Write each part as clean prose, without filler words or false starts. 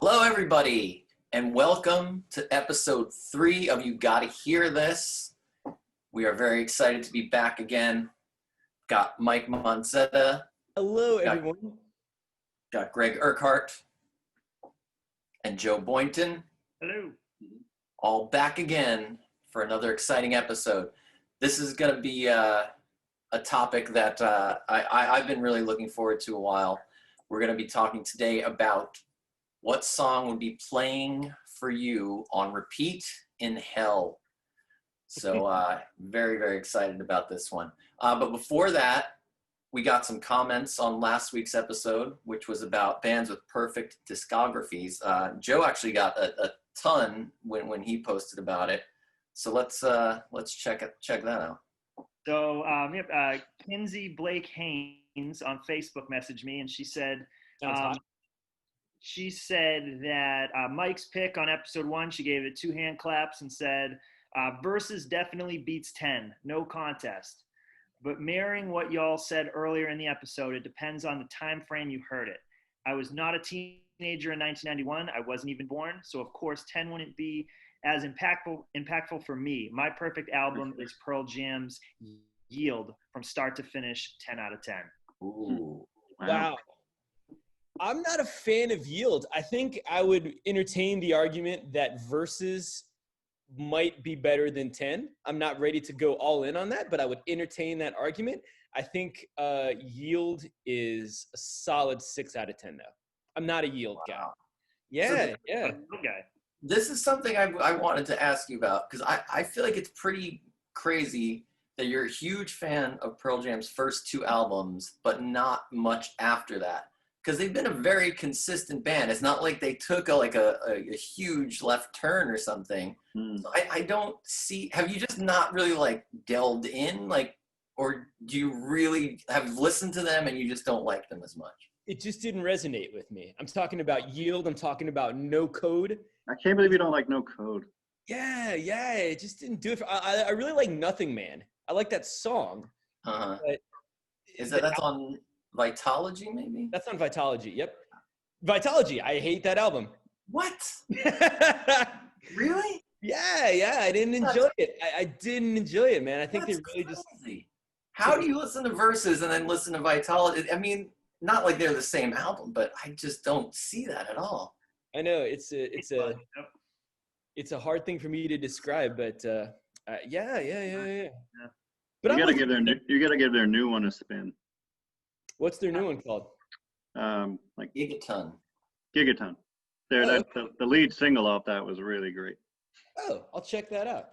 Hello, everybody, and welcome to episode 3 of You Gotta Hear This. We are very excited to be back again. Got Mike Monzetta. Hello, everyone. Got Greg Urquhart and Joe Boynton. Hello. All back again for another exciting episode. This is going to be a topic that I've been really looking forward to a while. We're going to be talking today about what song would be playing for you on repeat in hell. So very, very excited about this one. But before that, we got some comments on last week's episode, which was about bands with perfect discographies. Joe actually got a ton when he posted about it. So let's check that out. So Kinsey Blake Haynes on Facebook messaged me, and she said that Mike's pick on episode 1, she gave it 2 hand claps and said, Versus definitely beats 10, no contest. But mirroring what y'all said earlier in the episode, it depends on the time frame you heard it. I was not a teenager in 1991. I wasn't even born. So, of course, 10 wouldn't be as impactful for me. My perfect album is Pearl Jam's Yield from start to finish, 10 out of 10. Ooh. Wow. I'm not a fan of Yield. I think I would entertain the argument that Versus might be better than 10. I'm not ready to go all in on that, but I would entertain that argument. I think Yield is a solid 6 out of 10, though. I'm not a Yield guy. Yeah. Okay. This is something I wanted to ask you about, because I feel like it's pretty crazy that you're a huge fan of Pearl Jam's first 2 albums, but not much after that. Because they've been a very consistent band. It's not like they took a huge left turn or something. So I don't see. Have you just not really delved in, or do you really have listened to them and you just don't like them as much? It just didn't resonate with me. I'm talking about Yield. I'm talking about No Code. I can't believe you don't like No Code. Yeah. It just didn't do it. I really like Nothing Man. I like that song. But that's on Vitology, maybe? That's on Vitology. Yep. Vitology. I hate that album. What? Really? Yeah. I didn't enjoy it. I didn't enjoy it, man. I think That's they really crazy. How do you listen to Versus and then listen to Vitology? I mean, not like they're the same album, but I just don't see that at all. I know it's a hard thing for me to describe, but yeah. But You gotta give their new one a spin. What's their new one called? Like Gigaton. Gigaton. The lead single off that was really great. Oh, I'll check that out.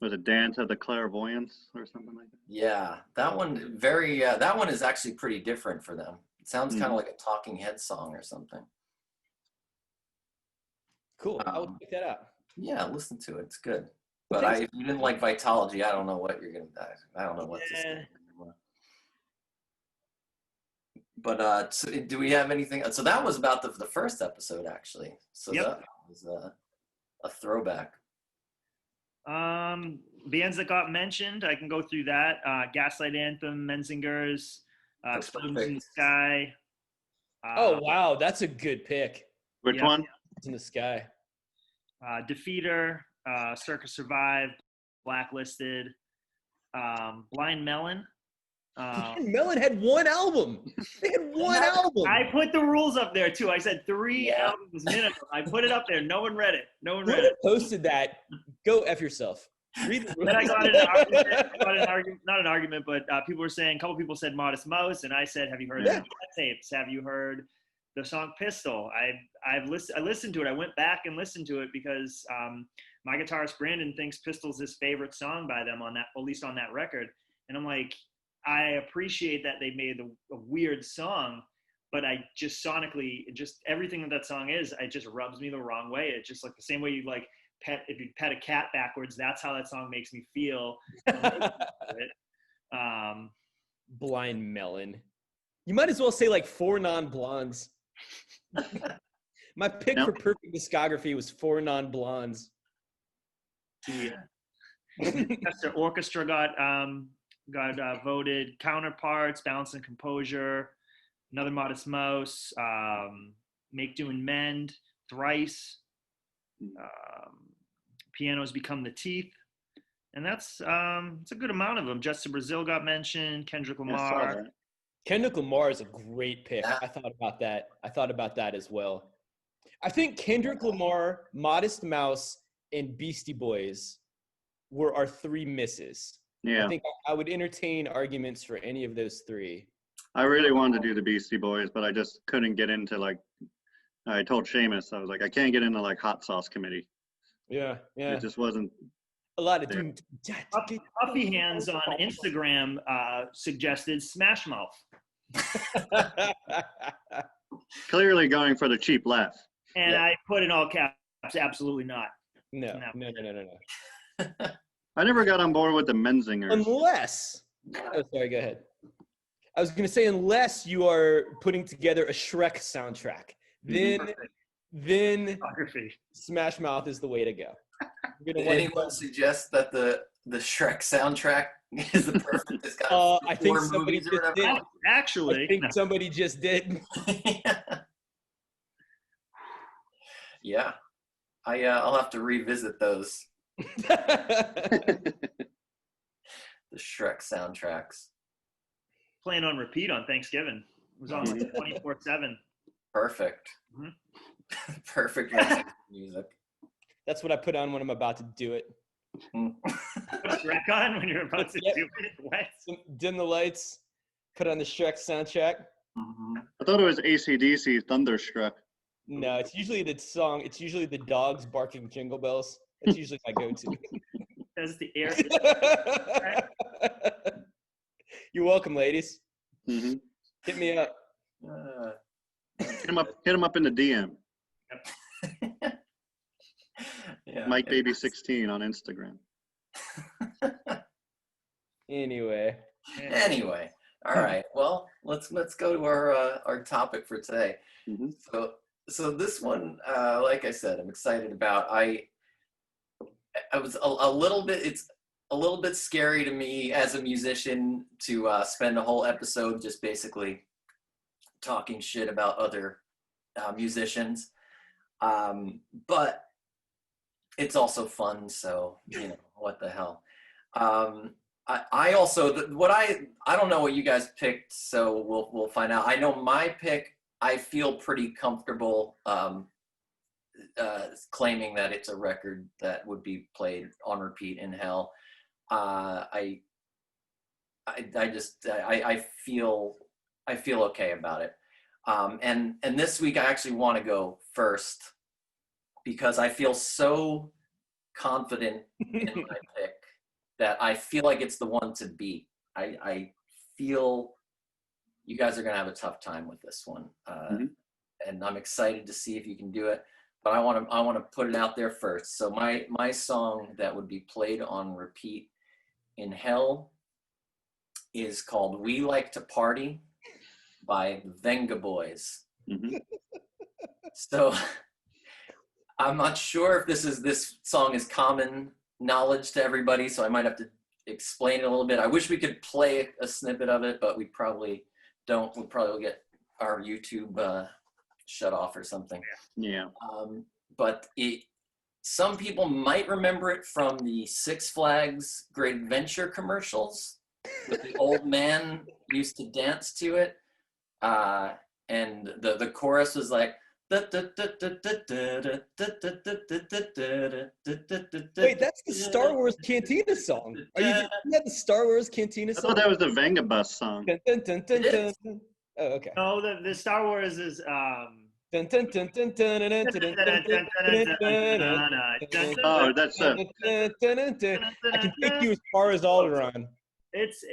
Was it Dance of the Clairvoyance or something like that? Yeah, that one that one is actually pretty different for them. It sounds kind of like a Talking Heads song or something. Cool. I'll check that out. Yeah, listen to it. It's good. But if you didn't like Vitology, I don't know what you're gonna. I don't know what to say anymore. But so do we have anything? So that was about the first episode, actually. So that was a throwback. Bands that got mentioned, I can go through that. Gaslight Anthem, Menzingers, Explosions in the Sky. Oh wow, that's a good pick. Which one? It's in the Sky. Defeater, Circus Survived, Blacklisted, Blind Melon. Melon had 1 album. They had 1 album. I put the rules up there too. I said 3 albums minimum. I put it up there. No one read it. Whoever posted that, go F yourself. Read the rules. Then I got an argument, not an argument, but people were saying, a couple people said Modest Mouse, and I said, have you heard the tapes? Have you heard the song Pistol? I listened to it. I went back and listened to it because my guitarist Brandon thinks Pistol's his favorite song by them at least on that record. And I'm like, I appreciate that they made a weird song, but I just sonically, just everything that song is, it just rubs me the wrong way. It's just like the same way you if you pet a cat backwards, that's how that song makes me feel. Blind Melon. You might as well say 4 Non-Blondes. My pick for perfect discography was 4 Non-Blondes. Yeah. The orchestra got voted. Counterparts, Balance and Composure, Another Modest Mouse, Make Do and Mend, Thrice. Pianos Become the Teeth. And that's it's a good amount of them. Justin Brazil got mentioned. Kendrick I saw Lamar. that. Kendrick Lamar is a great pick. Yeah. I thought about that as well. I think Kendrick Lamar, Modest Mouse, and Beastie Boys were our 3 misses. Yeah, I think I would entertain arguments for any of those 3. I really wanted to do the Beastie Boys, but I just couldn't get into like. I told Seamus, I was like, I can't get into like hot sauce committee. Yeah. It just wasn't. A lot of Yeah. Puffy Hands on Instagram suggested Smash Mouth. Clearly going for the cheap laugh. And Yeah. I put in all caps, absolutely not. No. I never got on board with the Menzingers. Unless, oh, sorry, go ahead. I was going to say, unless you are putting together a Shrek soundtrack, then Photography. Smash Mouth is the way to go. You're Did gonna wanna anyone go- suggest that the Shrek soundtrack is the perfect? It's got I think 4 somebody movies or just whatever. did. Actually, I think somebody just did. Yeah, I'll have to revisit those, the Shrek soundtracks. playing on repeat on Thanksgiving. It was on like 24/7. Perfect. Mhm. Perfect music. That's what I put on when I'm about to do it. Put Shrek on when you're about to Yep. do it. What? Dim the lights, put on the Shrek soundtrack. Mhm. I thought it was AC/DC Thunderstruck. No, it's usually the song. It's usually the dogs barking jingle bells. That's usually my go-to. That's the air. You're welcome, ladies. Mm-hmm. Hit me up. Hit him up in the DM. Yeah. Mike Baby 16 on Instagram. Anyway, Anyway, all right. Well, let's go to our topic for today. Mhm. So this one, like I said, I'm excited about. I was a little bit. It's a little bit scary to me as a musician to spend a whole episode just basically talking shit about other musicians, but it's also fun. So what the hell. I also I don't know what you guys picked, so we'll find out. I know my pick. I feel pretty comfortable claiming that it's a record that would be played on repeat in hell. I feel okay about it. And this week I actually want to go first because I feel so confident in my pick that I feel like it's the one to beat. I feel you guys are going to have a tough time with this one. And I'm excited to see if you can do it, but I want to put it out there first. So my song that would be played on repeat in hell is called We Like to Party by the Venga Boys. Mm-hmm. So I'm not sure if this song is common knowledge to everybody, so I might have to explain it a little bit. I wish we could play a snippet of it, but we probably don't. We probably will get our YouTube shut off or something. Yeah. But some people might remember it from the Six Flags Great Adventure commercials with the old man used to dance to it. And the chorus was like, wait, that's the Star Wars Cantina song. Are you at the Star Wars Cantina I song? thought that was the Venga Bus song. Dun, dun, dun, dun, dun, dun. Oh, okay. No, the Star Wars is Dun, dun, dun, dun, dun, dun, dun, dun, dun, dun, dun, dun, Oh, that's dun, dun, dun, dun. I can take you as far as Alderaan. It's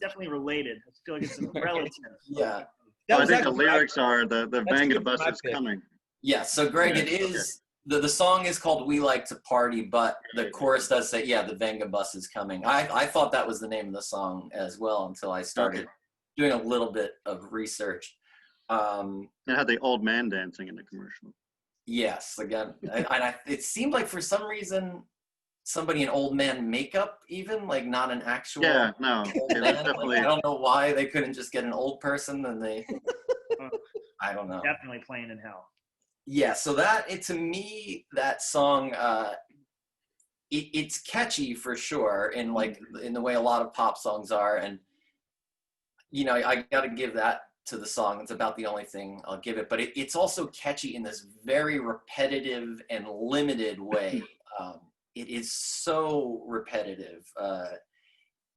definitely related. I feel like it's a relative. Yeah. That I was think the actually lyrics are the That's Venga good for Bus my is pick. coming. Yeah, so Greg, Yeah, it is the song is called We Like to Party, but the chorus does say, yeah, the Venga Bus is coming. I thought that was the name of the song as well until I started doing a little bit of research. It had the old man dancing in the commercial. Yes, again, it seemed like for some reason somebody in old man makeup, even like not an actual. Yeah, no, old it was man. definitely. Like, I don't know why they couldn't just get an old person and they. I don't know. Definitely playing in hell. Yeah, so to me, that song, it's catchy for sure, in the way a lot of pop songs are, and I got to give that to the song. It's about the only thing I'll give it, but it's also catchy in this very repetitive and limited way. It is so repetitive.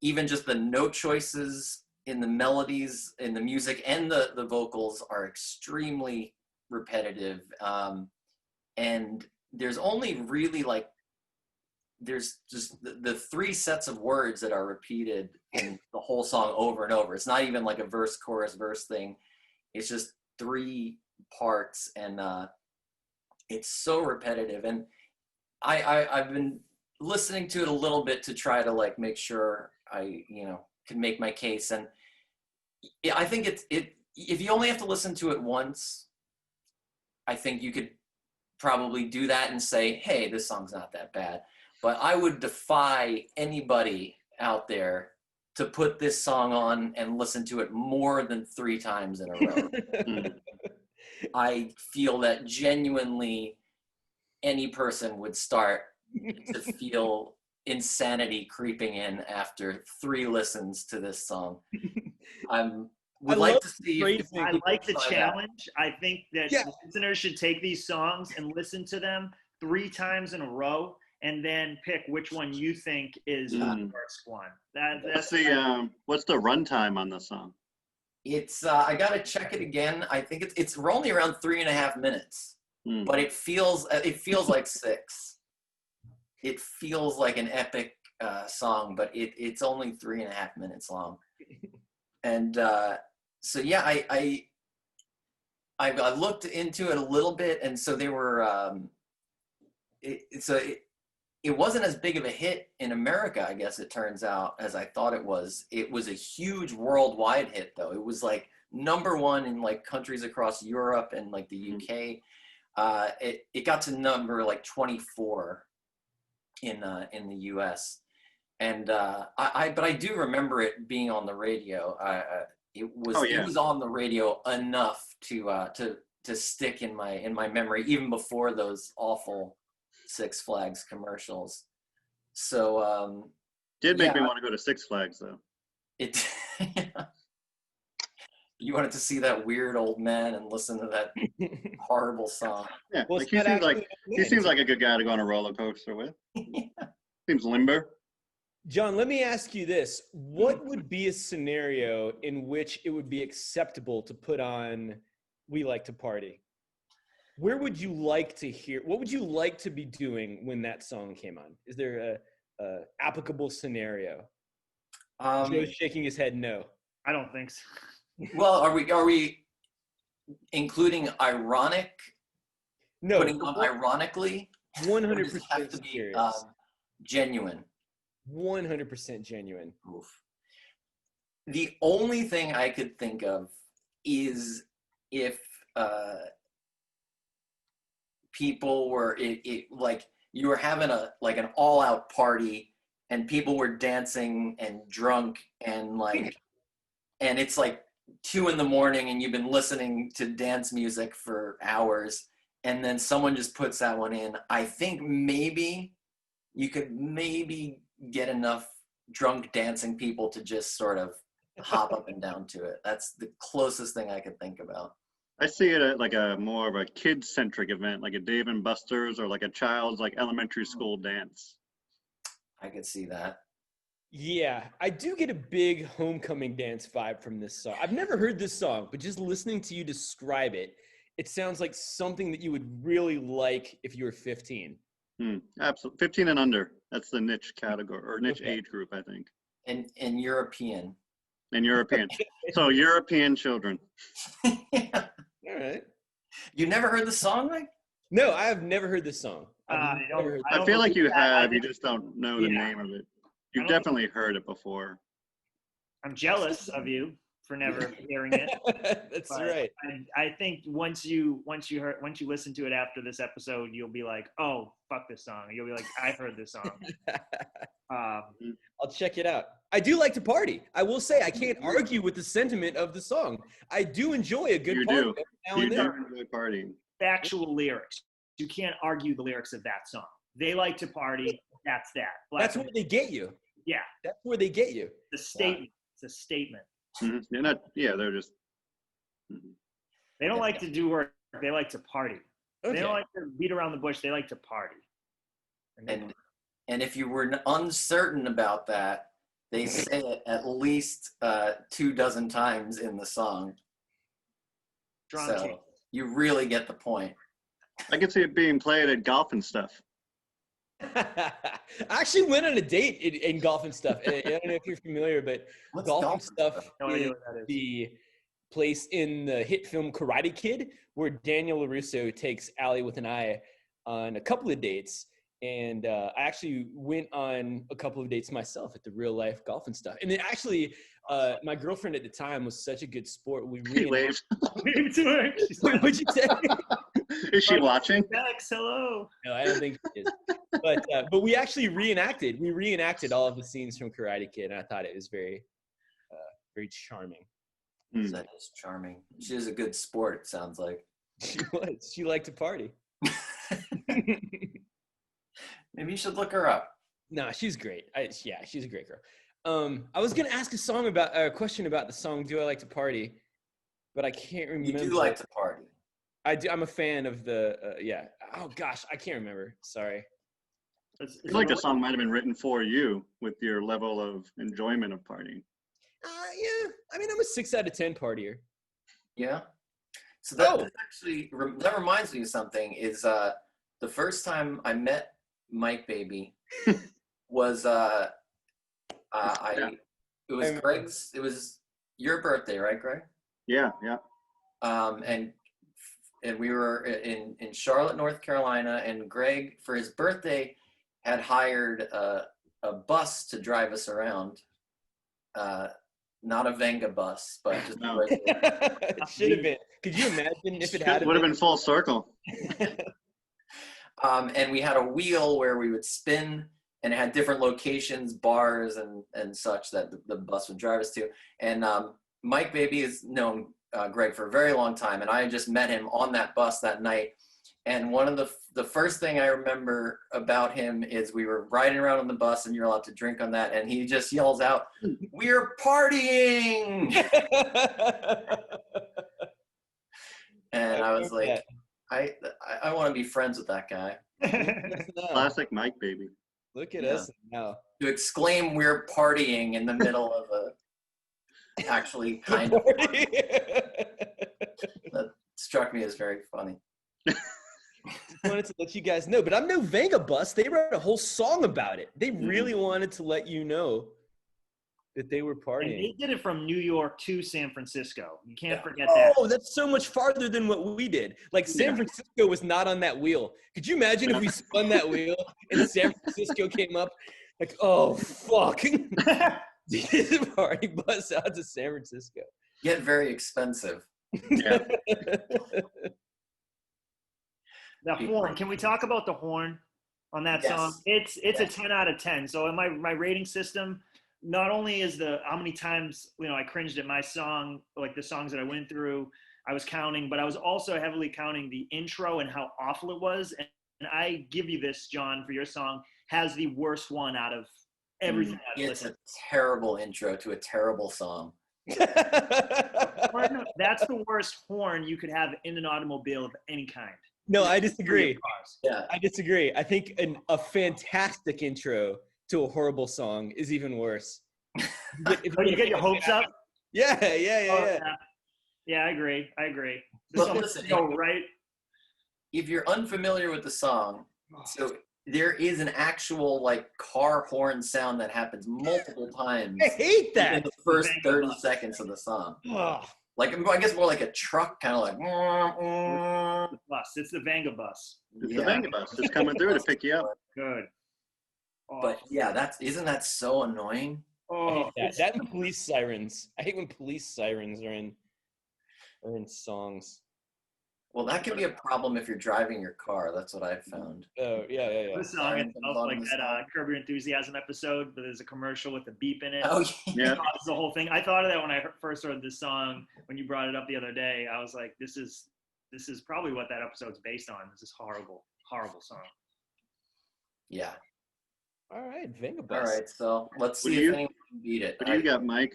Even just the note choices in the melodies, in the music, and the vocals are extremely repetitive. And there's only really there's just the three sets of words that are repeated in the whole song over and over. It's not even like a verse, chorus, verse thing. It's just three parts, and it's so repetitive. And I've been listening to it a little bit to try to make sure I can make my case. And I think if you only have to listen to it once, I think you could probably do that and say, hey, this song's not that bad. But I would defy anybody out there to put this song on and listen to it more than 3 times in a row. I feel that genuinely any person would start to feel insanity creeping in after 3 listens to this song. I like to see if I like the challenge. That. I think that listeners should take these songs and listen to them 3 times in a row, and then pick which one you think is the worst one. What's the runtime on the song? It's I gotta check it again. I think it's we're only around 3.5 minutes, but it feels like 6. It feels like an epic song, but it's only 3.5 minutes long. And so yeah, I looked into it a little bit, and so they were it wasn't as big of a hit in America, I guess it turns out, as I thought it was. It was a huge worldwide hit, though. It was #1 in countries across Europe and the UK. It got to number 24 in the US. And but I do remember it being on the radio. It was on the radio enough to stick in my memory, even before those awful Six Flags commercials. So did make me want to go to Six Flags, though. It you wanted to see that weird old man and listen to that horrible song. Yeah, well, he seems like a good guy to go on a roller coaster with. Seems limber. John, let me ask you this. What would be a scenario in which it would be acceptable to put on We Like to Party? Where would you like to hear? What would you like to be doing when that song came on? Is there a applicable scenario? Joe's shaking his head no. I don't think so. Well, are we including ironic? No. Putting on ironically? 100% serious. Genuine. 100% genuine. Oof. The only thing I could think of is if people were you were having an all-out party and people were dancing and drunk and and it's 2 a.m. and you've been listening to dance music for hours, and then someone just puts that one in. I think maybe you could get enough drunk dancing people to just sort of hop up and down to it. That's the closest thing I could think about. I see it at a more of a kid-centric event, like a Dave and Buster's or a child's elementary school dance. I could see that. Yeah, I do get a big homecoming dance vibe from this song. I've never heard this song, but just listening to you describe it, it sounds like something that you would really like if you were 15. Absolutely. 15 and under. That's the niche category or niche age group, I think. And European. And European. So European children. Yeah. All right. You never heard the song, Mike? No, I have never heard this song. I feel like you have. You just don't know the name of it. You've definitely heard it before. I'm jealous of you for never hearing it. That's right. I think once you listen to it after this episode, you'll be like, oh, fuck this song. You'll be like, I've heard this song. I'll check it out. I do like to party. I will say I can't argue with the sentiment of the song. I do enjoy a good party every now and then. You do enjoy partying. factual lyrics. You can't argue the lyrics of that song. They like to party. That's that. That's where they get you. Yeah. That's where they get you. It's a statement. It's a statement. They're not. Yeah, they're just. They don't like to do work. They like to party. Okay. They don't like to beat around the bush. They like to party. And if you were uncertain about that, they say it at least 24 times in the song. Strong So case. you really get the point. I could see it being played at golf and stuff. I actually went on a date in golf and stuff. I don't know if you're familiar, but What's golf and golf stuff No idea is what that is. the place in the hit film Karate Kid where Daniel LaRusso takes Allie with an eye on a couple of dates. And I actually went on a couple of dates myself at the real life golf and stuff. And it actually, my girlfriend at the time was such a good sport. We He really. waves. Wave to her. She's like, What'd you say? Is she watching? Max, hello. No, I don't think she is. But we actually reenacted. We reenacted all of the scenes from Karate Kid, and I thought it was very, very charming. Hmm. That is charming. She is a good sport, it sounds like. She was. She liked to party. Maybe you should look her up. No, she's great. Yeah, she's a great girl. I was gonna ask a question about the song "Do I Like to Party," but I can't remember. You do like to party. I do. I'm a fan of the. Yeah. Oh gosh, I can't remember. Sorry. I feel like the song might have been written for you with your level of enjoyment of partying. Yeah. I mean, I'm a 6 out of 10 partier. Yeah. So that Oh. that actually that reminds me of something. Is the first time I met Mike Baby was Yeah. it was Greg's. It was your birthday, right, Greg? Yeah, yeah. And we were in Charlotte, North Carolina, and Greg, for his birthday, had hired a bus to drive us around. Not a Venga bus, but just No. a regular. It should have been. Could you imagine if it had Would have been full circle. And we had a wheel where we would spin, and it had different locations, bars, and such that the bus would drive us to. And Mike Baby has known Greg for a very long time, and I had just met him on that bus that night. And one of the first thing I remember about him is we were riding around on the bus, and you're allowed to drink on that, and he just yells out, "We're partying!" And I was like, I want to be friends with that guy. Classic Mike Baby. Look at Yeah. us now. To exclaim "We're partying" in the middle of a actually kind of struck me as very funny. Just wanted to let you guys know, but I'm no Venga bus. They wrote a whole song about it. They really wanted to let you know that they were And partying. they did it from New York to San Francisco. You can't forget that. Oh, that's so much farther than what we did. Like San Yeah. Francisco was not on that wheel. Could you imagine if we spun that wheel and San Francisco came up? Like, oh fuck! Party bus out to San Francisco. Yet very expensive. Yeah. The horn. Can we talk about the horn on that Yes. song? It's a Yes. 10 out of 10. So in my rating system, not only is how many times I cringed at my song, like the songs that I went through, I was counting, but I was also heavily counting the intro and how awful it was. And I give you this, John, for your song, has the worst one out of everything I've It's listened. a terrible intro to a terrible song. Horn, that's the worst horn you could have in an automobile of any kind. No, I disagree. Cars. Yeah. I disagree. I think a fantastic intro to a horrible song is even worse. Oh, you get your hopes up? Yeah. Oh, yeah, I agree. The Look, song listen, go right. If you're unfamiliar with the song, so there is an actual like car horn sound that happens multiple times I hate in that. the first 30 seconds of the song. Ugh. Like, I guess more like a truck, kind of like. The bus. It's the Vanga bus. It's Yeah. the Venga bus just coming through to pick you up. Good. Oh, But yeah, isn't that so annoying? I oh, hate that and police sirens. I hate when police sirens are in songs. Well, that can be a problem if you're driving your car. That's what I've found. Oh yeah. the song Siren itself, comes on like the that song. Curb Your Enthusiasm episode, but there's a commercial with a beep in it. Oh, Yeah. It's the whole thing. I thought of that when I first heard this song. When you brought it up the other day, I was like, "This is this is probably what that episode's based on. This is horrible song. Yeah. All right, Vengabus. All right. So let's What see do if you- anyone can beat it. What do you got, Mike?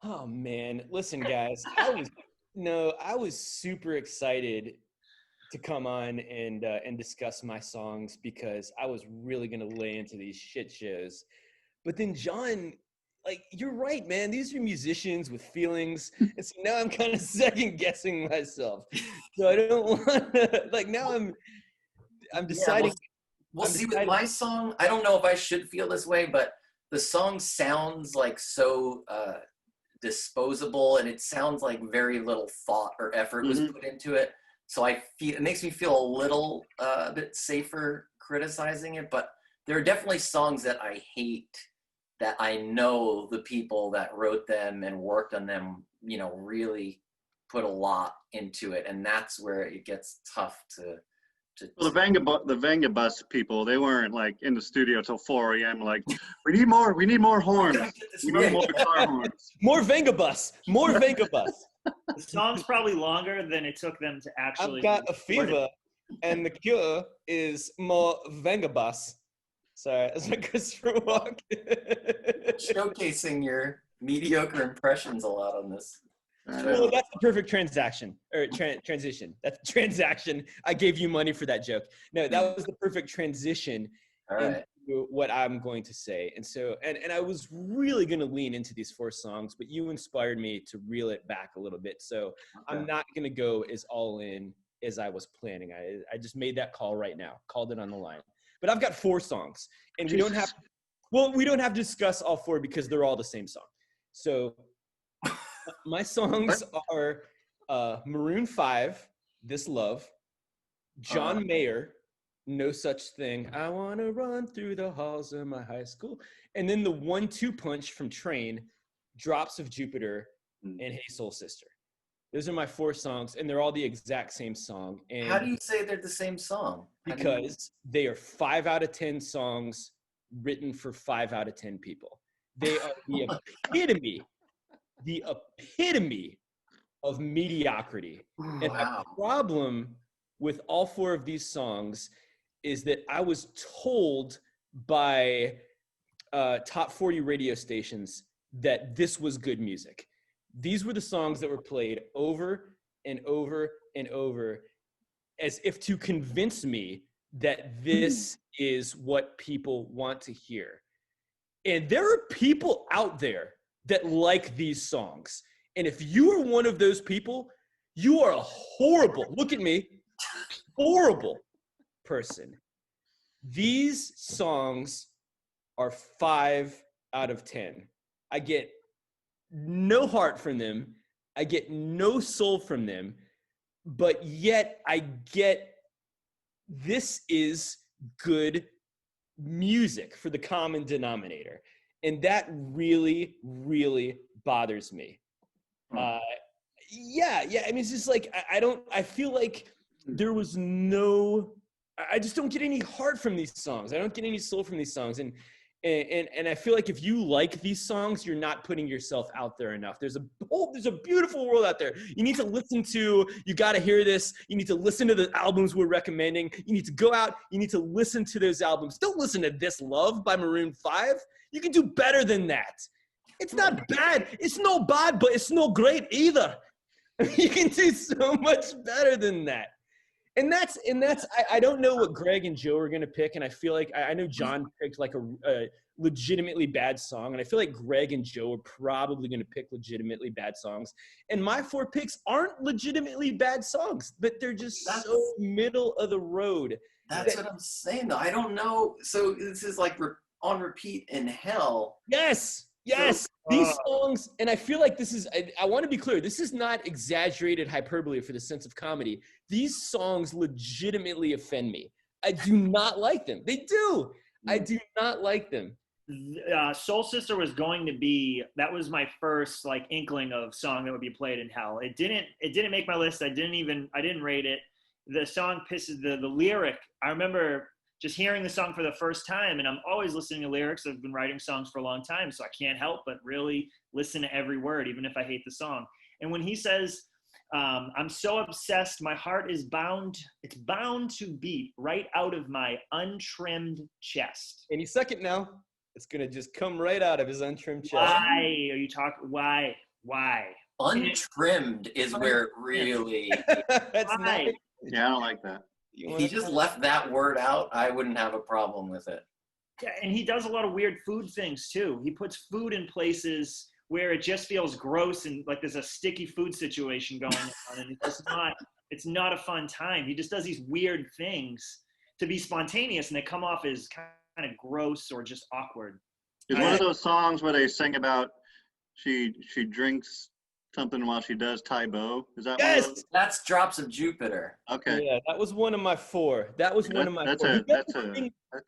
Oh man, listen, guys, I was super excited to come on and discuss my songs because I was really gonna lay into these shit shows. But then John, like, you're right, man. These are musicians with feelings, and so now I'm kind of second guessing myself. So I don't want to, like, now I'm deciding. We'll I'm see with deciding- my song. I don't know if I should feel this way, but the song sounds like so disposable, and it sounds like very little thought or effort was put into it. So it makes me feel a little bit safer criticizing it. But there are definitely songs that I hate that I know the people that wrote them and worked on them, really put a lot into it, and that's where it gets tough to. Well, the Vengabus people, they weren't like in the studio till 4 a.m. Like, we need more horns. We need more car horns. More Vengabus. More Vengabus. The song's probably longer than it took them to actually. I've got a record it. fever, and the cure is more Vengabus. Sorry, that's like Christopher Walken. Showcasing your mediocre impressions a lot on this. Well, that's the perfect transaction or transition. That's transaction. I gave you money for that joke. No, that was the perfect transition All right. into what I'm going to say. And so, and I was really going to lean into these 4 songs, but you inspired me to reel it back a little bit. So I'm not going to go as all in as I was planning. I just made that call right now, called it on the line. But I've got 4 songs, and we don't have to discuss all 4 because they're all the same song. So my songs are Maroon 5, This Love, John Mayer, No Such Thing, I Want to Run Through the Halls of My High School, and then the 1-2 punch from Train, Drops of Jupiter, and Hey Soul Sister. Those are my 4 songs, and they're all the exact same song. And How do you say they're the same song? because they are 5 out of 10 songs written for 5 out of 10 people. They are the epitome of mediocrity. And Wow. the problem with all 4 of these songs is that I was told by top 40 radio stations that this was good music. These were the songs that were played over and over and over as if to convince me that this is what people want to hear. And there are people out there that like these songs. And if you are one of those people, you are a horrible, look at me, horrible person. These songs are 5 out of 10. I get no heart from them. I get no soul from them. But yet I get this is good music for the common denominator. And that really, really bothers me. Yeah. I mean, it's just like, I feel like there was I just don't get any heart from these songs. I don't get any soul from these songs. And I feel like if you like these songs, you're not putting yourself out there enough. There's a beautiful world out there. You need to listen to, you got to hear this. You need to listen to the albums we're recommending. You need to go out. You need to listen to those albums. Don't listen to This Love by Maroon 5. You can do better than that. It's not bad. It's no bad, but it's no great either. You can do so much better than that. And that's I don't know what Greg and Joe are going to pick. And I feel like I know John picked like a legitimately bad song. And I feel like Greg and Joe are probably going to pick legitimately bad songs. And my 4 picks aren't legitimately bad songs, but they're just so middle of the road. That's what I'm saying, though. I don't know. So this is like on repeat in hell. Yes. These songs, and I feel like this is, I want to be clear, this is not exaggerated hyperbole for the sense of comedy. These songs legitimately offend me. I do not like them. They do. I do not like them. Soul Sister was going to be, that was my first like inkling of song that would be played in hell. It didn't make my list. I didn't rate it. The song pisses, the lyric, I remember just hearing the song for the first time, and I'm always listening to lyrics. I've been writing songs for a long time, so I can't help but really listen to every word, even if I hate the song. And when he says, I'm so obsessed. My heart is bound. It's bound to beat right out of my untrimmed chest. Any second now, it's gonna just come right out of his untrimmed chest. Why are you talking? Why? Untrimmed is where it really. That's Why? not. Yeah, I don't like that. If he just left that word out, I wouldn't have a problem with it. And he does a lot of weird food things too. He puts food in places where it just feels gross and like there's a sticky food situation going on, and it's not a fun time. He just does these weird things to be spontaneous, and they come off as kind of gross or just awkward. It's one of those songs where they sing about she drinks something while she does Taibo. Is that one of Yes. those? That's Drops of Jupiter. Okay. Yeah, that was one of my four. That was one of my That's four.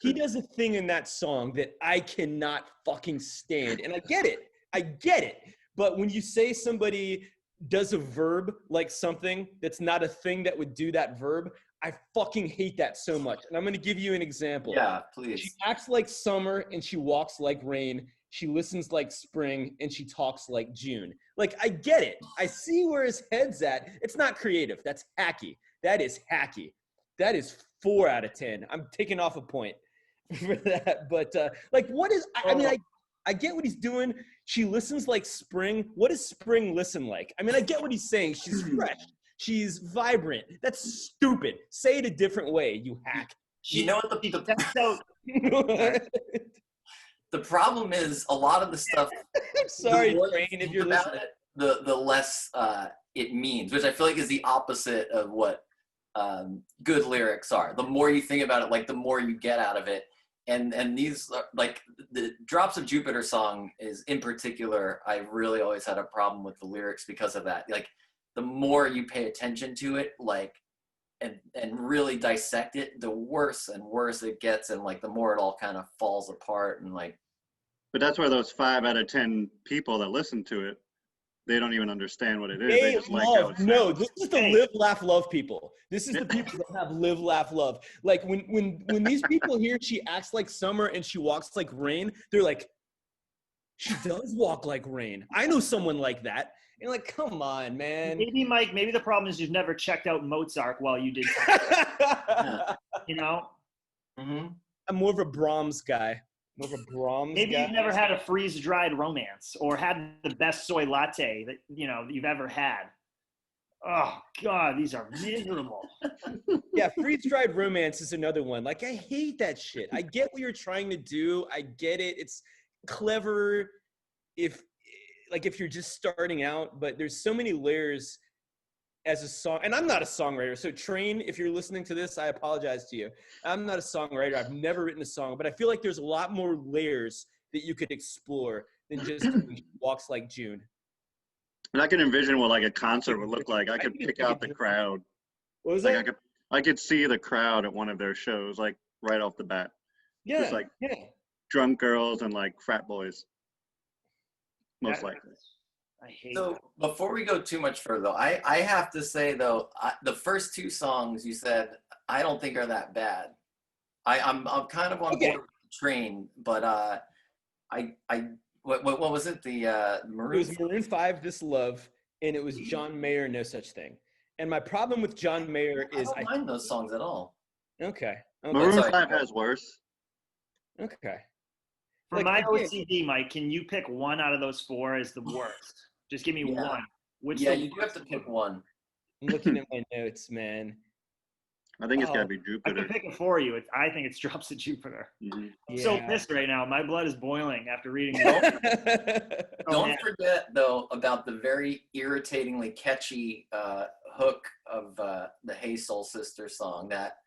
He a does a thing in that song that I cannot fucking stand. And I get it. But when you say somebody does a verb like something that's not a thing that would do that verb, I fucking hate that so much. And I'm going to give you an example. Yeah, She please. acts like summer and she walks like rain. She listens like spring and she talks like June. Like, I get it. I see where his head's at. It's not creative. That's hacky. That is hacky. That is 4 out of 10. I'm taking off a point for that. But like, what is, I mean, I get what he's doing. She listens like spring. What does spring listen like? I mean, I get what he's saying. She's fresh. She's vibrant. That's stupid. Say it a different way, you hack. You know what That's so the problem is? A lot of the stuff. I'm sorry, the more you Train, if think you're about listening. it, the less it means, which I feel like is the opposite of what good lyrics are. The more you think about it, like the more you get out of it. And these like the Drops of Jupiter song is in particular, I really always had a problem with the lyrics because of that. Like the more you pay attention to it, like and really dissect it, the worse and worse it gets, and like the more it all kind of falls apart and like. But that's where those 5 out of 10 people that listen to it, they don't even understand what it is. They just like how it No, sounds. this is the live, laugh, love people. This is the people that have live, laugh, love. Like when these people hear she acts like summer and she walks like rain, they're like, she does walk like rain. I know someone like that. And like, come on, man. maybe Mike. Maybe the problem is you've never checked out Mozart while you did. You know, Mm-hmm. I'm more of a Brahms guy. More of a Brahms maybe guy. you've never had a freeze-dried romance or had the best soy latte that you've ever had. Oh God, these are miserable. Yeah, freeze-dried romance is another one. Like, I hate that shit. I get what you're trying to do. I get it. It's clever if you're just starting out, but there's so many layers as a song. And I'm not a songwriter. So Train, if you're listening to this, I apologize to you. I'm not a songwriter. I've never written a song, but I feel like there's a lot more layers that you could explore than just Walks Like June. And I can envision what like a concert would look like. I could pick out the crowd. What was Like that? I could see the crowd at one of their shows, like right off the bat. Yeah, like- yeah. Drunk girls and like frat boys. Most likely. I hate So before we go too much further, though, I have to say though, the first 2 songs you said I don't think are that bad. I'm kind of on Okay. board with the Train, but what was it? The It Maroon. was Maroon 5, This Love, and it was John Mayer, No Such Thing. And my problem with John Mayer I is don't mind those songs at all. okay. Maroon sorry. 5 has worse. Okay. For Like, my again- OCD, Mike, can you pick one out of those 4 as the worst? Just give me Yeah. one. What's Yeah, the you do have to pick one. I'm looking at my notes, man. I think it's Oh, gotta be I can Jupiter. pick it for you. I think it's Drops of Jupiter. Mhm. I'm so Yeah. pissed right now. My blood is boiling after reading it. Oh, Don't man. forget though about the very irritatingly catchy hook of the Hey Soul Sister song. That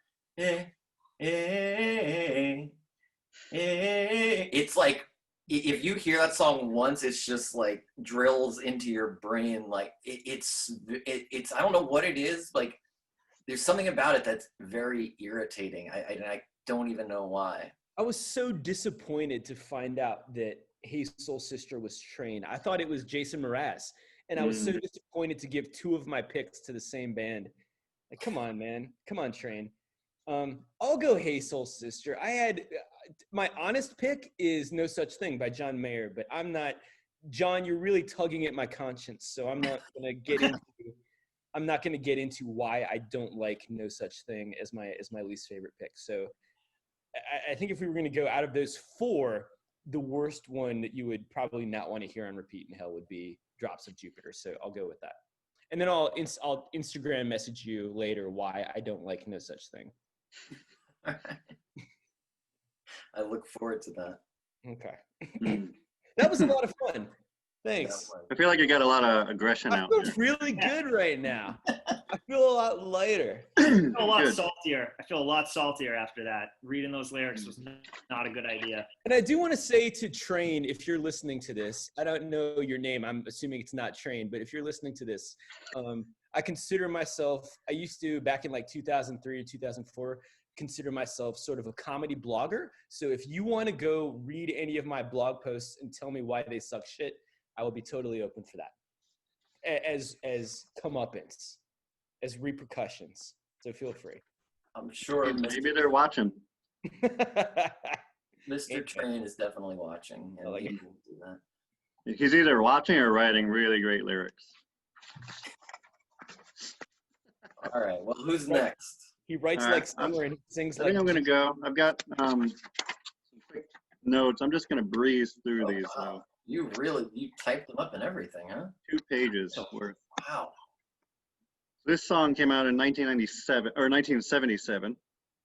it's like if you hear that song once, it's just like drills into your brain. Like it's I don't know what it is. Like there's something about it that's very irritating. I don't even know why. I was so disappointed to find out that Hey Soul Sister was Train. I thought it was Jason Mraz. And I was so disappointed to give 2 of my picks to the same band. Like, come on, man. Come on, Train. I'll go Hey Soul Sister. I had my honest pick is No Such Thing by John Mayer, but I'm not. John, you're really tugging at my conscience, so I'm not gonna get into. I'm not going to get into why I don't like No Such Thing as my least favorite pick. So I think if we were going to go out of those four, the worst one that you would probably not want to hear on repeat in hell would be Drops of Jupiter. So I'll go with that. And then I'll Instagram message you later why I don't like No Such Thing. I look forward to that. Okay. Mm. That was a lot of fun. Thanks. I feel like you got a lot of aggression I out feel there. really good right now. I feel a lot lighter. I feel a lot Good. saltier. I feel a lot saltier after that. Reading those lyrics was not a good idea. And I do want to say to Train, if you're listening to this, I don't know your name. I'm assuming it's not Train, but if you're listening to this, I consider myself, I used to, back in like 2003 or 2004, consider myself sort of a comedy blogger. So if you want to go read any of my blog posts and tell me why they suck shit, I will be totally open for that. As comeuppance, as repercussions. So feel free. I'm sure Maybe they're watching. Mr. Train is definitely watching, I and like he it. will do that. He's either watching or writing really great lyrics. All right. Well, who's Right. next? He writes All right, like summer and he sings I like. think I'm gonna go. I've got some quick notes. I'm just gonna breeze through Oh, these. wow. You typed them up and everything, huh? 2 pages worth. Wow. This song came out in 1997 or 1977.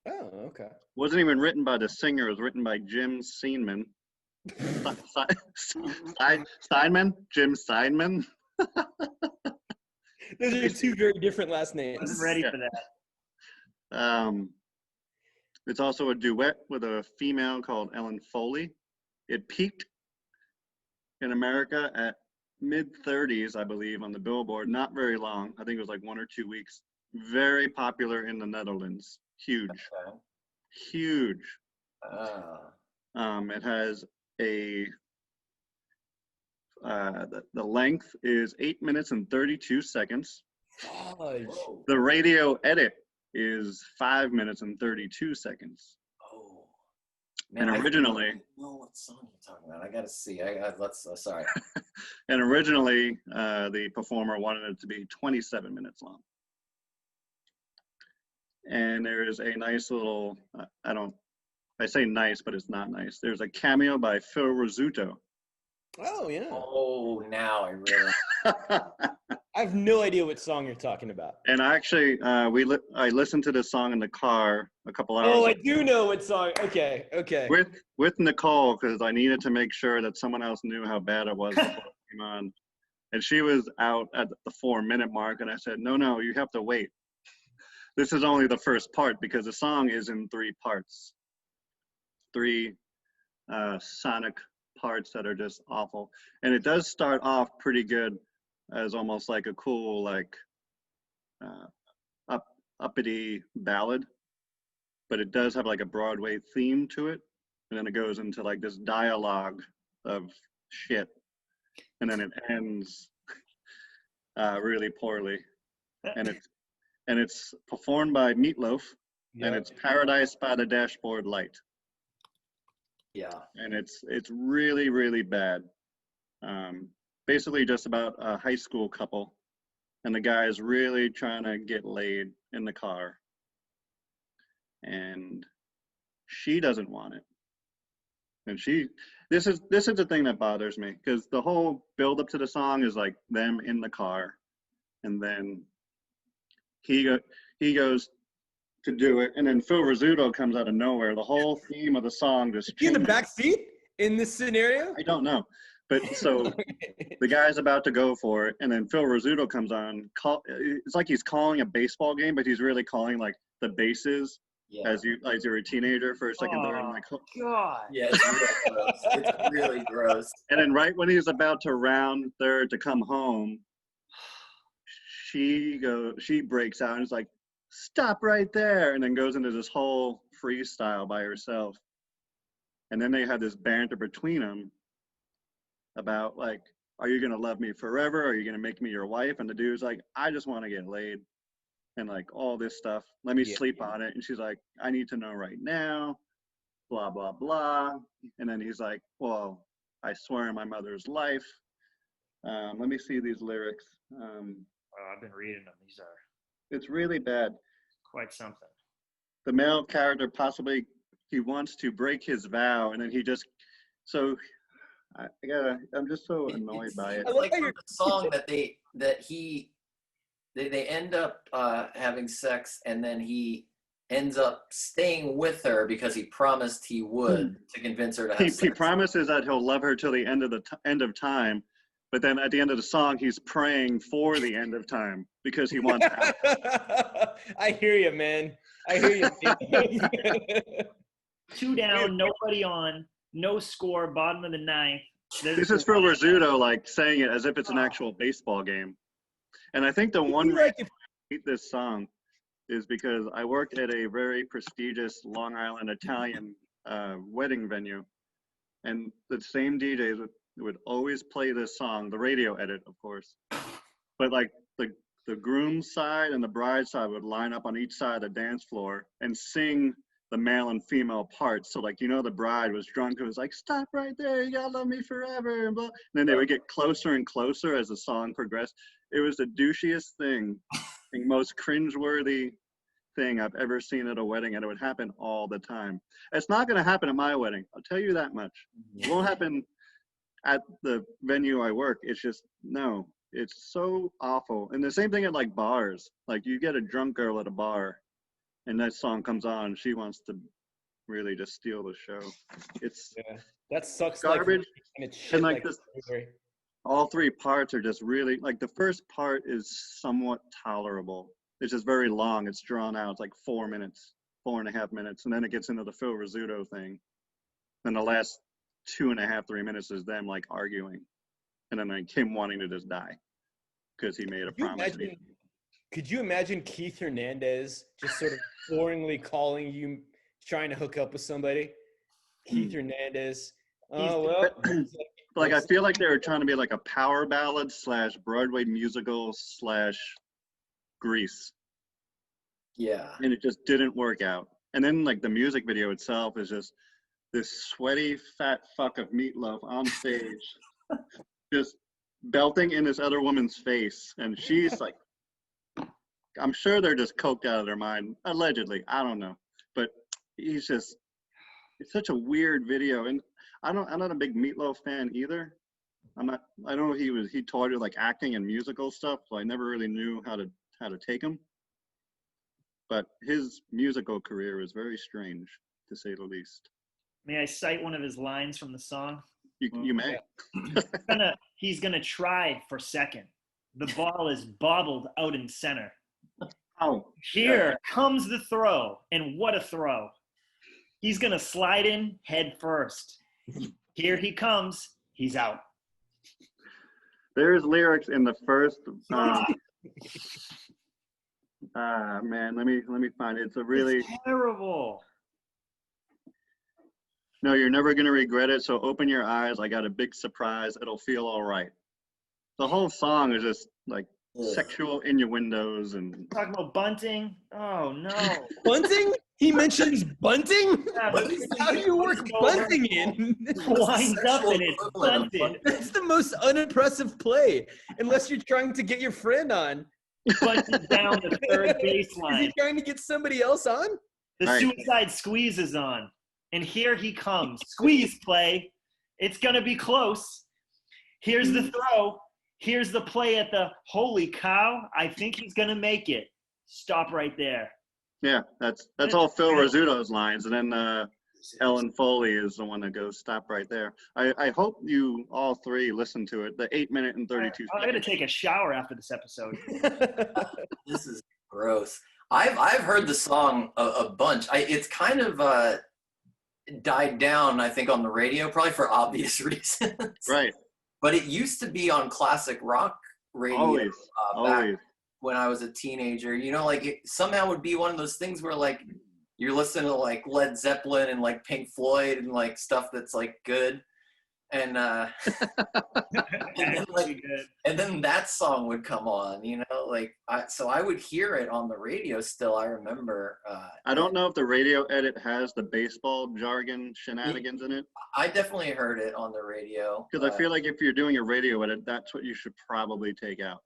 Oh, okay. Wasn't even written by the singer. It was written by Jim Steinman. Steinman? Jim Steinman? Those are two very different last names. Wasn't ready for that. It's also a duet with a female called Ellen Foley. It peaked in America at mid-30s, I believe, on the Billboard. Not very long. I think it was like 1 or 2 weeks. Very popular in the Netherlands. Huge. Okay. Huge. Ah. It has a the length is 8 minutes and 32 seconds. Fudge. Whoa. The radio edit is 5 minutes and 32 seconds. Oh. And I originally- don't know what song you're talking about. I gotta see. Let's. Sorry. And originally, the performer wanted it to be 27 minutes long. And there is a nice little, I say nice, but it's not nice. There's a cameo by Phil Rizzuto. Oh, yeah. Oh, now I really. I have no idea what song you're talking about. And actually, I listened to this song in the car a couple hours Oh, I ago do know what song. Okay. with Nicole, because I needed to make sure that someone else knew how bad it was before it came on. And she was out at the 4-minute mark, and I said, no, you have to wait. This is only the first part because the song is in 3 parts. 3 sonic parts that are just awful. And it does start off pretty good as almost like a cool, like uppity ballad, but it does have like a Broadway theme to it. And then it goes into like this dialogue of shit. And then it ends really poorly. And it's performed by Meatloaf, and it's Paradise by the Dashboard Light. Yeah. And it's really, really bad. Basically just about a high school couple, and the guy's really trying to get laid in the car, and she doesn't want it. And this is the thing that bothers me, because the whole build up to the song is like them in the car, and then he goes to do it, and then Phil Rizzuto comes out of nowhere. The whole theme of the song just You in the changes. back seat in this scenario? I don't know, but so the guy's about to go for it, and then Phil Rizzuto comes on. It's like he's calling a baseball game, but he's really calling like the bases Yeah. as you're a teenager for a second there. I'm like, God. Yeah, it's real gross. It's really gross. and then right when he's about to round third to come home, she breaks out and is like, stop right there, and then goes into this whole freestyle by herself. And then they have this banter between them about like, are you gonna love me forever? Are you gonna make me your wife? And the dude's like, I just want to get laid, and like all this stuff. Let me sleep on it. And she's like, I need to know right now, blah blah blah. And then he's like, well, I swear on my mother's life. Let me see these lyrics. Oh, I've been reading them. These are It's really bad. quite something. The male character possibly he wants to break his vow, and then he just I'm just so annoyed by it. It's like from the song that they end up having sex, and then he ends up staying with her because he promised he would to convince her to have He sex. promises that he'll love her till the end of the end of time, but then at the end of the song, he's praying for the end of time because he wants out. I hear you, man. I hear you. 2 down, nobody on, no score, bottom of the ninth. This is Phil Rizzuto like saying it as if it's an actual baseball game. And I think the one reason I hate this song is because I work at a very prestigious Long Island Italian wedding venue, and the same DJs would always play this song, the radio edit, of course. But like the groom's side and the bride's side would line up on each side of the dance floor and sing the male and female parts. So like, you know, the bride was drunk. It was like, stop right there. You gotta love me forever. And, blah. And then they would get closer and closer as the song progressed. It was the douchiest thing, the most cringeworthy thing I've ever seen at a wedding. And it would happen all the time. It's not going to happen at my wedding. I'll tell you that much. It won't happen at the venue I work. It's just, no, it's so awful. And the same thing at like bars. Like you get a drunk girl at a bar, and that song comes on, she wants to really just steal the show. It's that sucks. garbage. And like this, everywhere. all 3 parts are just really like the first part is somewhat tolerable. It's just very long. It's drawn out. It's like 4 minutes, 4.5 minutes, and then it gets into the Phil Rizzuto thing. Then the last 2.5, 3 minutes is them like arguing, and then like him wanting to just die because he made a promise. Could you imagine Keith Hernandez just sort of boringly calling you, trying to hook up with somebody? Keith Hernandez. Oh, well. Like, I feel like they were trying to be like a power ballad / Broadway musical / Grease. Yeah. And it just didn't work out. And then like the music video itself is just this sweaty fat fuck of Meatloaf on stage, just belting in this other woman's face. And she's like, I'm sure they're just coked out of their mind, allegedly. I don't know, but it's such a weird video. And I'm not a big Meatloaf fan either. I know he taught you like acting and musical stuff, so I never really knew how to take him. But his musical career was very strange, to say the least. May I cite one of his lines from the song? You may. He's gonna try for second. The ball is bobbled out in center. Oh, Here comes the throw, and what a throw. He's going to slide in head first. Here he comes. He's out. There's lyrics in the first. Man, let me find it. It's a really It's terrible. No, you're never gonna regret it. So open your eyes. I got a big surprise. It'll feel all right. The whole song is just like sexual innuendos and Talking about bunting. Oh no. Bunting? He mentions bunting? Yeah, but How do you work bunting in? winds up and it's bunted. That's the most unimpressive play, unless you're trying to get your friend on. Bunted down the third Is baseline. he trying to get somebody else on? The Right. suicide squeeze is on. And here he comes. Squeeze play. It's going to be close. Here's the throw. Here's the play at the holy cow. I think he's going to make it. Stop right there. yeah, that's all Phil Rizzuto's lines. And then Ellen Foley is the one that goes stop right there. I hope you all 3 listen to it. The 8 minute and 32 I'm going to seconds. take a shower after this episode. This is gross. I've heard the song a bunch. It's kind of died down, I think, on the radio, probably for obvious reasons. Right. But it used to be on classic rock radio Always. back Always. when I was a teenager. You know, like it somehow would be one of those things where like you're listening to like Led Zeppelin and like Pink Floyd and like stuff that's like good. And and then that song would come on, you know, like so I would hear it on the radio still. I remember. I don't know if the radio edit has the baseball jargon shenanigans in it. I definitely heard it on the radio. Because I feel like if you're doing a radio edit, that's what you should probably take out.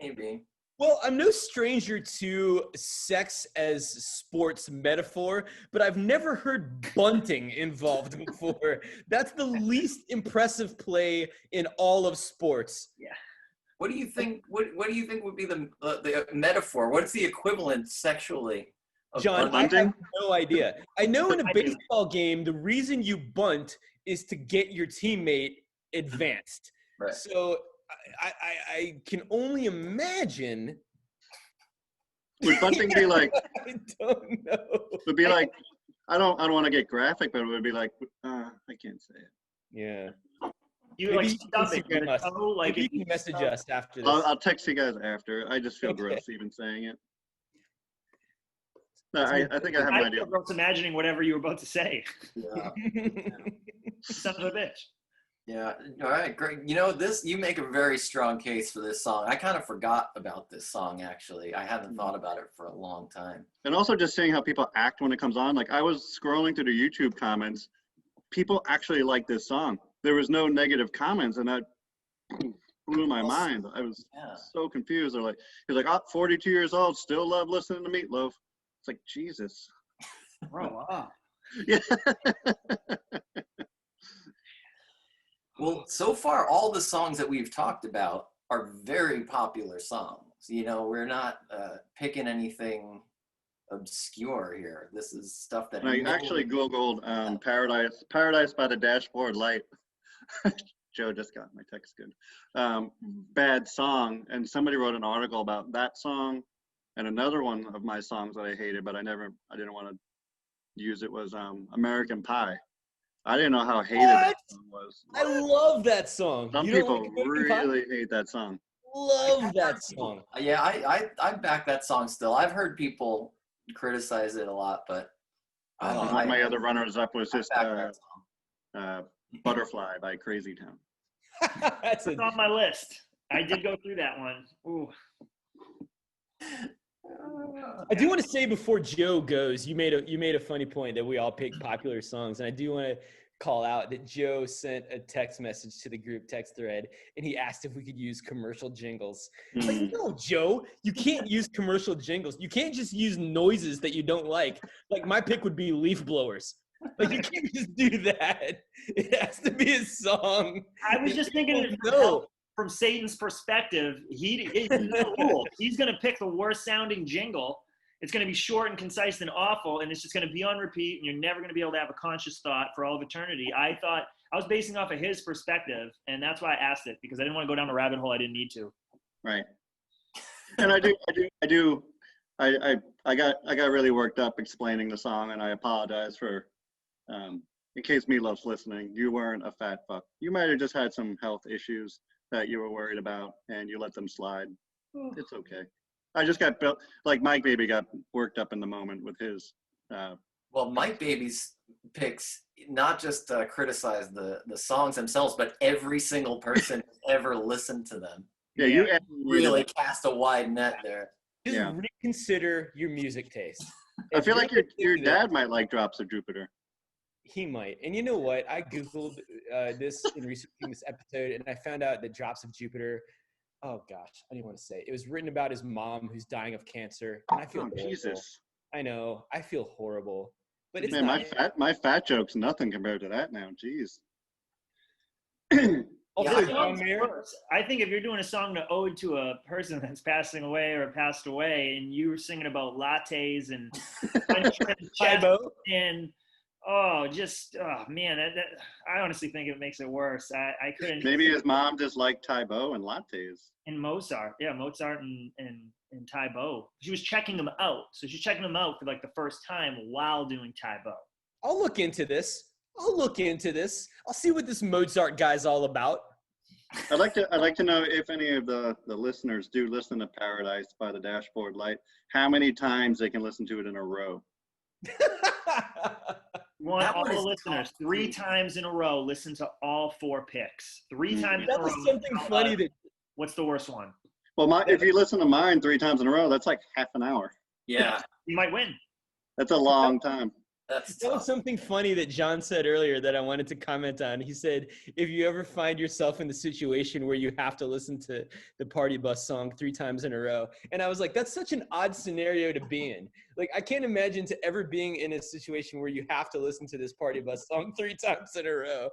Maybe. Well, I'm no stranger to sex as sports metaphor, but I've never heard bunting involved before. That's the least impressive play in all of sports. What do you think? What do you think would be the metaphor? What's the equivalent sexually? Of John, I bunting? have no idea. I know in a I do. baseball game, the reason you bunt is to get your teammate advanced. Right. So I can only imagine. Would bunting be like? I don't know. Would be like? I don't want to get graphic, but it would be like. I can't say it. Yeah. You Maybe like you can stub it. Instagram with us. the toe, like Maybe if you can message stub- us after this. I'll text you guys after. I just feel Okay. gross even saying it. No, I think I have an I idea. feel gross imagining whatever you were about to say. Yeah. Son of a bitch. Yeah. All right. Great. You know, you make a very strong case for this song. I kind of forgot about this song, actually. I hadn't thought about it for a long time. And also just seeing how people act when it comes on. Like I was scrolling through the YouTube comments. People actually like this song. There was no negative comments, and that blew my mind. I was Yeah. so confused. They're like, he's like, 42 years old, still love listening to Meatloaf. It's like, Jesus. Grow up. Yeah. Well, so far, all the songs that we've talked about are very popular songs. You know, we're not picking anything obscure here. This is stuff that And I actually Googled Paradise by the Dashboard Light. Joe just got my text good. Bad song. And somebody wrote an article about that song. And another one of my songs that I hated, but I didn't want to use it, was American Pie. I didn't know how hated that song was. I love that song. Some You don't people like American Pie? really hate that song. Love that song. Yeah, I back that song still. I've heard people criticize it a lot, but I don't know. One of my other runners-up was I just back that song. Butterfly by Crazy Town. That's It's on my list. I did go through that one. Ooh. I do want to say before Joe goes, you made a funny point that we all pick popular songs, and I do want to call out that Joe sent a text message to the group text thread, and he asked if we could use commercial jingles. Like, no, Joe, you can't use commercial jingles. You can't just use noises that you don't like. Like my pick would be leaf blowers. Like you can't just do that. It has to be a song. I was just thinking it No. from Satan's perspective. He's no rule. He's going to pick the worst sounding jingle. It's going to be short and concise and awful, and it's just going to be on repeat, and you're never going to be able to have a conscious thought for all of eternity. I thought I was basing off of his perspective, and that's why I asked it, because I didn't want to go down a rabbit hole I didn't need to. Right. And I got really worked up explaining the song, and I apologize for, in case Meatloaf's listening, you weren't a fat fuck. You might have just had some health issues that you were worried about, and you let them slide. It's okay. I just got built, like Mike Baby got worked up in the moment with his. Well, Mike Baby's picks not just criticize the songs themselves, but every single person who's ever listened to them. Yeah, you Really cast a wide net there. Just Yeah. reconsider your music taste. I If feel like you're your thinking that- dad might like Drops of Jupiter. He might. And you know what? I Googled this in researching this episode, and I found out that Drops of Jupiter, oh gosh, I didn't want to say. It was written about his mom who's dying of cancer. And I feel Oh, horrible. Jesus. I know. I feel horrible. But it's Man, not. my fat joke's nothing compared to that now. Jeez. Also, Yeah, John Mayer, I think if you're doing a song to ode to a person that's passing away or passed away, and you were singing about lattes and Tybo. and man, that I honestly think it makes it worse. I couldn't. Maybe his mom just liked Tybo and lattes. And Mozart and Tybo. She was checking them out. So she's checking them out for like the first time while doing Tybo. I'll look into this. I'll see what this Mozart guy's all about. I'd like to know if any of the listeners do listen to Paradise by the Dashboard Light, how many times they can listen to it in a row. We want That all one the is listeners tough. 3 times in a row, listen to all 4 picks. 3 times in That a was row. something funny that What's the worst one? Well, if you listen to mine 3 times in a row, that's like half an hour. Yeah. You might win. That's a long time. That's That was tough. something funny that John said earlier that I wanted to comment on. He said, if you ever find yourself in the situation where you have to listen to the Party Bus song 3 times in a row. And I was like, that's such an odd scenario to be in. Like, I can't imagine to ever being in a situation where you have to listen to this Party Bus song 3 times in a row.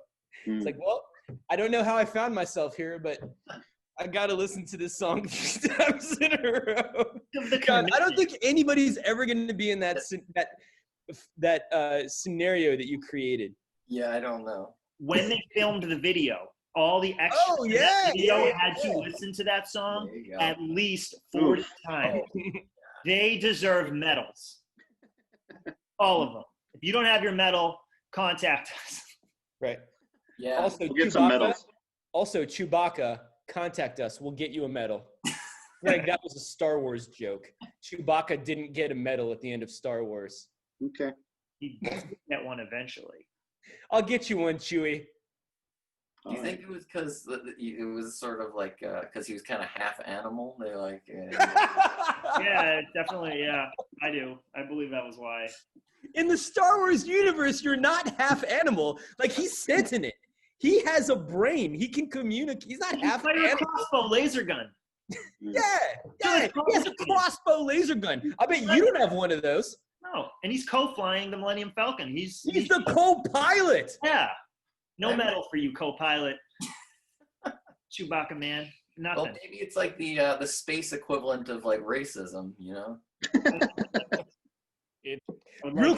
It's like, well, I don't know how I found myself here, but I got to listen to this song 3 times in a row. John, I don't think anybody's ever going to be in that scenario that you created. Yeah, I don't know. When they filmed the video, all the extras Oh, in yeah, that video yeah, had yeah. to listen to that song There you go. at least 40 Oof. times. They deserve medals. All of them. If you don't have your medal, contact us. Right. Yeah. Also, We'll get some medals. Chewbacca, contact us. We'll get you a medal. Greg, that was a Star Wars joke. Chewbacca didn't get a medal at the end of Star Wars. Okay. You get one eventually. I'll get you one, Chewie. Do you think it was because it was sort of like because he was kind of half animal? They're like, Yeah, definitely. Yeah, I do. I believe that was why. In the Star Wars universe, you're not half animal. Like, he's sentient. He has a brain. He can communicate. He's not half Fighting a animal. crossbow laser gun. Yeah. He has a crossbow laser gun. I bet you don't have one of those. No, and he's co-flying the Millennium Falcon. He's He's the co-pilot. yeah. No I'm- medal for you, co-pilot. Chewbacca, man. well, Nothing. maybe it's like the space equivalent of like racism, you know? Real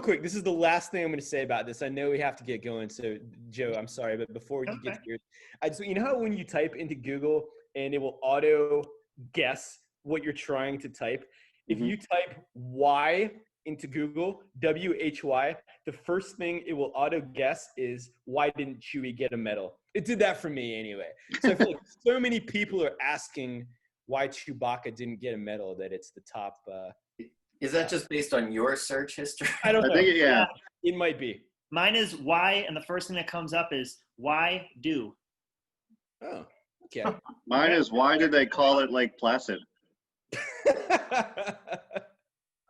quick, this is the last thing I'm going to say about this. I know we have to get going, so Joe, I'm sorry, but before you get to yours, you know how when you type into Google and it will auto guess what you're trying to type? If you type Y into Google, WHY, the first thing it will auto guess is, why didn't Chewie get a medal? It did that for me anyway. So I feel like so many people are asking why Chewbacca didn't get a medal that it's the top. Is that just based on your search history? I don't I know. think, yeah. It might be. Mine is why, and the first thing that comes up is why do. Oh, okay. Mine is, why did they call it Lake Placid?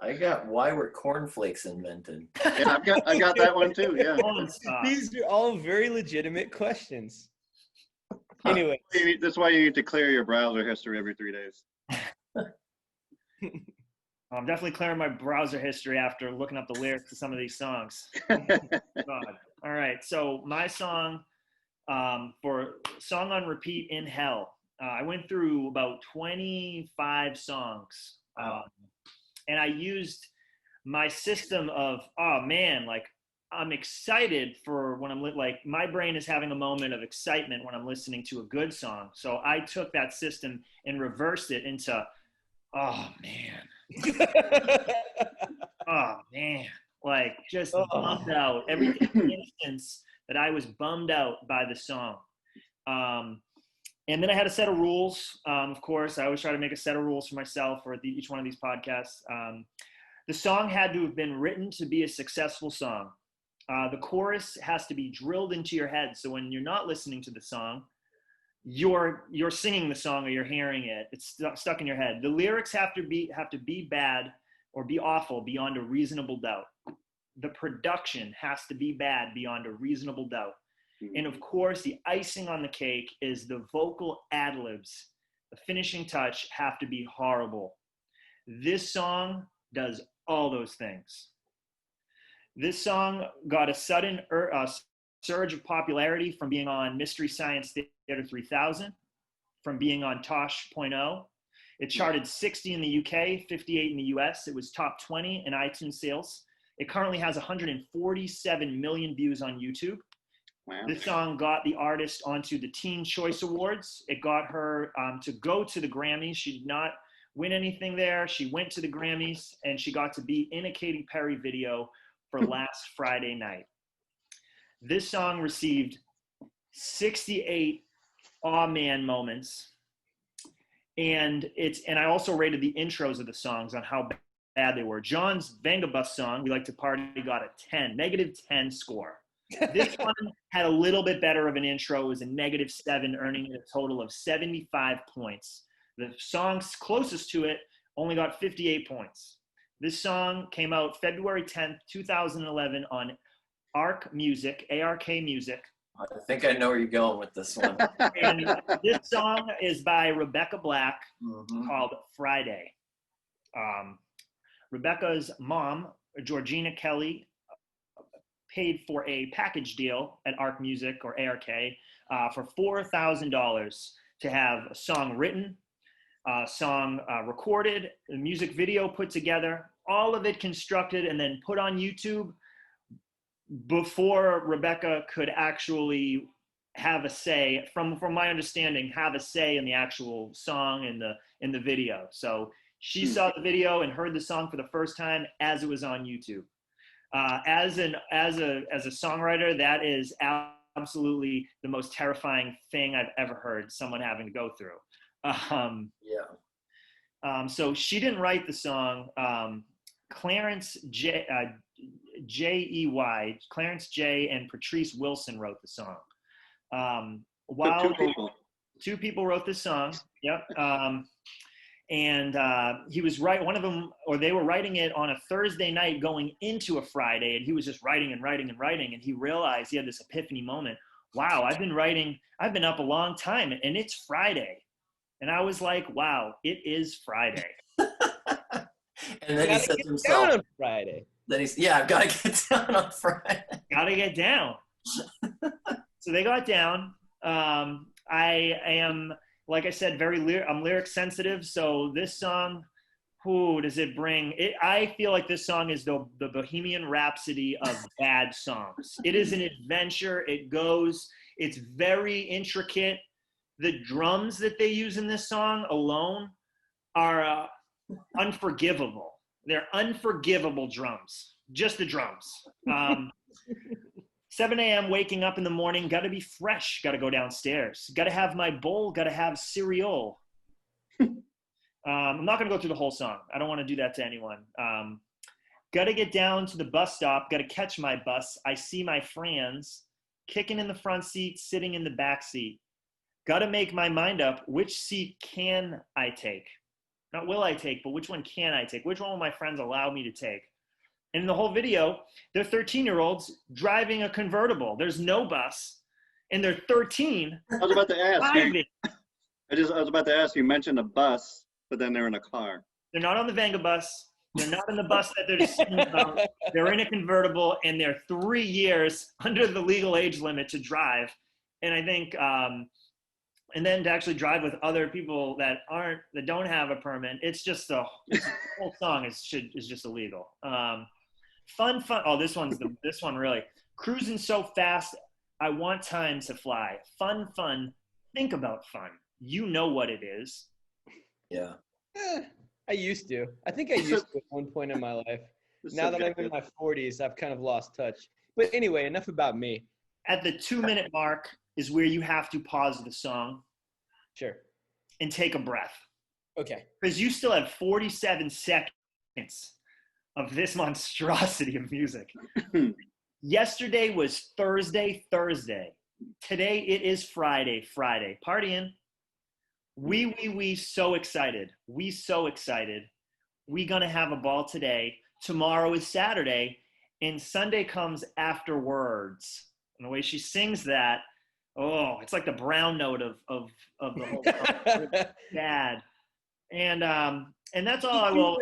I got why were cornflakes invented? Yeah, I got that one too. Yeah. These are all very legitimate questions. Anyway, That's why you need to clear your browser history every 3 days. I'm definitely clearing my browser history after looking up the lyrics to some of these songs. God. All right, so my song for Song on Repeat in Hell. I went through about 25 songs. And I used my system of, oh man, like I'm excited for when I'm like, my brain is having a moment of excitement when I'm listening to a good song. So I took that system and reversed it into, oh man, like just bummed out. Every instance that I was bummed out by the song. And then I had a set of rules. Of course, I always try to make a set of rules for myself for each one of these podcasts. The song had to have been written to be a successful song. The chorus has to be drilled into your head. So when you're not listening to the song, you're singing the song or you're hearing it. It's stuck in your head. The lyrics have to be bad or be awful beyond a reasonable doubt. The production has to be bad beyond a reasonable doubt. And of course, the icing on the cake is the vocal ad-libs. The finishing touch have to be horrible. This song does all those things. This song got a sudden surge of popularity from being on Mystery Science Theater 3000, from being on Tosh.0. It charted 60 in the UK, 58 in the US. It was top 20 in iTunes sales. It currently has 147 million views on YouTube. Wow. This song got the artist onto the Teen Choice Awards. It got her to go to the Grammys. She did not win anything there. She went to the Grammys, and she got to be in a Katy Perry video for last Friday night. This song received 68 aw man moments. And I also rated the intros of the songs on how bad they were. John's Vangabus song, We Like to Party, got a 10, -10 score. This one had a little bit better of an intro. It was a -7, earning a total of 75 points. The songs closest to it only got 58 points. This song came out February 10th, 2011 on ARK Music, A-R-K Music. I think I know where you're going with this one. And this song is by Rebecca Black, Mhm. called Friday. Rebecca's mom, Georgina Kelly, paid for a package deal at ARK Music or ARK for $4,000 to have a song written, a song recorded, a music video put together, all of it constructed and then put on YouTube before Rebecca could actually have a say, from my understanding, have a say in the actual song and in the video. So she saw the video and heard the song for the first time as it was on YouTube. As a songwriter, that is absolutely the most terrifying thing I've ever heard someone having to go through. So she didn't write the song. Clarence J.E.Y., Clarence J. and Patrice Wilson wrote the song. Two people wrote this song. Yep. And he was one of them, or they were writing it on a Thursday night going into a Friday, and he was just writing and writing and writing, and he realized, he had this epiphany moment. Wow, I've been up a long time, and it's Friday. And I was like, wow, it is Friday. And then he said to himself, down on Friday. then he's, I've got to get down on Friday. Gotta get down. So they got down. I am, like I said, I'm lyric sensitive. So this song, who does it bring? I feel like this song is the Bohemian Rhapsody of bad songs. It is an adventure. It's very intricate. The drums that they use in this song alone are unforgivable. They're unforgivable drums. Just the drums. 7 a.m. waking up in the morning, got to be fresh, got to go downstairs. Got to have my bowl, got to have cereal. I'm not going to go through the whole song. I don't want to do that to anyone. Got to get down to the bus stop, got to catch my bus. I see my friends kicking in the front seat, sitting in the back seat. Got to make my mind up, which seat can I take? Not will I take, but which one can I take? Which one will my friends allow me to take? And in the whole video, they're 13-year-olds driving a convertible. There's no bus, and they're 13. I was about to ask. Driving. I was about to ask. You mentioned a bus, but then they're in a car. They're not on the Venga bus. They're not in the bus that they're just sitting about. They're in a convertible, and they're 3 years under the legal age limit to drive. And I think, and then to actually drive with other people that don't have a permit, it's just the whole song is just illegal. Fun. Oh, this one really. Cruising so fast, I want time to fly. Fun. Think about fun. You know what it is. Yeah. I used to. I think I used to at one point in my life. Now that I'm in my 40s, I've kind of lost touch. But anyway, enough about me. At the 2-minute mark is where you have to pause the song. Sure. And take a breath. Okay. Because you still have 47 seconds of this monstrosity of music. Yesterday was Thursday. Today it is Friday. Partying. We so excited. We gonna have a ball today. Tomorrow is Saturday, and Sunday comes afterwards. And the way she sings that, oh, it's like the brown note of the whole song. Bad. And that's all I will.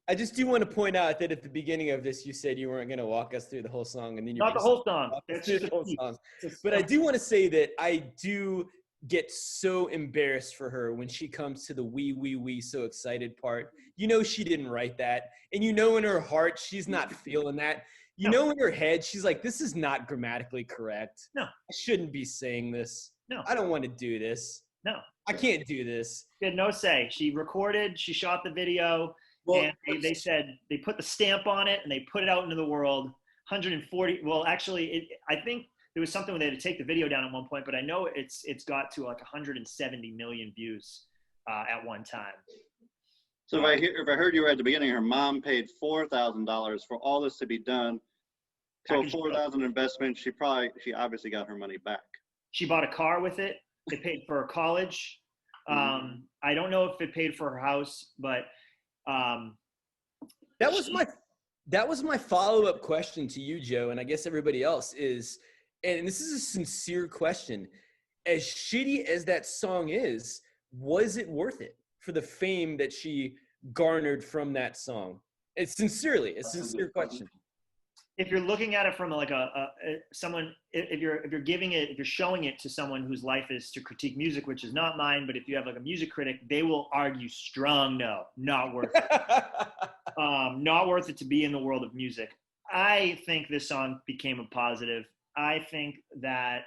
I just do want to point out that at the beginning of this, you said you weren't going to walk us through the whole song, and then you're not the whole song. That's just the whole song. But I do want to say that I do get so embarrassed for her when she comes to the we so excited part. You know she didn't write that, and you know in her heart she's not feeling that. You know in her head she's like, this is not grammatically correct. No. I shouldn't be saying this. No. I don't want to do this. No. I can't do this. She had no say. She recorded, she shot the video, and they said they put the stamp on it and they put it out into the world. 140. Well, actually, I think there was something where they had to take the video down at one point, but I know it's got to like 170 million views at one time. So if I heard you right at the beginning, her mom paid $4,000 for all this to be done. So $4,000 investment, she obviously got her money back. She bought a car with it. They paid for her college. I don't know if it paid for her house, but That was my follow-up question to you, Joe, and I guess everybody else is, and this is a sincere question. As shitty as that song is, was it worth it for the fame that she garnered from that song? It's sincerely, a sincere question. If you're looking at it from like someone, if you're showing it to someone whose life is to critique music, which is not mine, but if you have like a music critic, they will argue strong no, not worth it. Not worth it to be in the world of music. I think this song became a positive. I think that,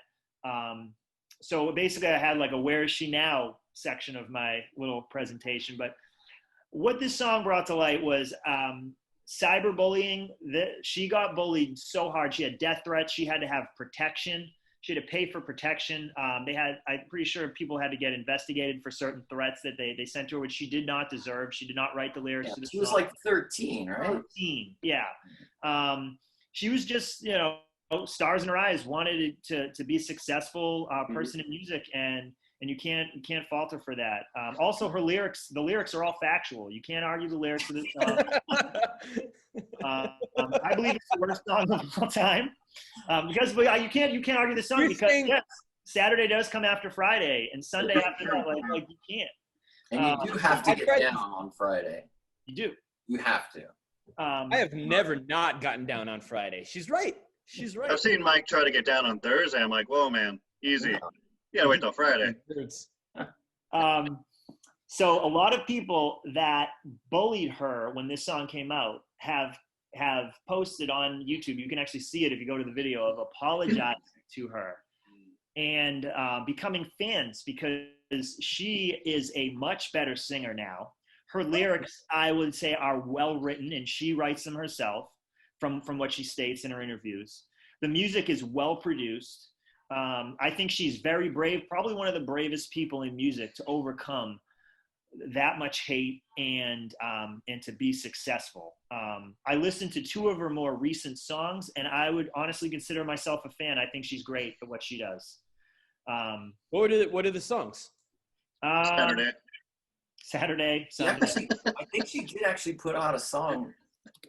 so basically I had like a "Where Is She Now" section of my little presentation, but what this song brought to light was cyberbullying. She got bullied so hard. She had death threats. She had to have protection. She had to pay for protection. I'm pretty sure people had to get investigated for certain threats that they sent to her, which she did not deserve. She did not write the lyrics to the song. She was like 13, right? 13, yeah. She was just, stars in her eyes, wanted to be a successful person in music, and you can't fault her for that. Also, the lyrics are all factual. You can't argue the lyrics of this song. I believe it's the worst song of all time, because you can't argue the song because yes, Saturday does come after Friday, and Sunday after that, like you can't. And you do have to get down on Friday. You do. You have to. I have never not gotten down on Friday. She's right. She's right. I've seen Mike try to get down on Thursday. I'm like, whoa, man, easy. You gotta wait till Friday. So a lot of people that bullied her when this song came out have posted on YouTube. You can actually see it if you go to the video of apologizing to her and becoming fans, because she is a much better singer now. Her lyrics, I would say, are well written, and she writes them herself from what she states in her interviews. The music is well produced. I think she's very brave, probably one of the bravest people in music to overcome that much hate and to be successfare I listened to 2 of her more recent songs, and I would honestly consider myself a fan. I think she's great at what she does. What are the songs? Saturday. Yeah, I think she did actually put out a song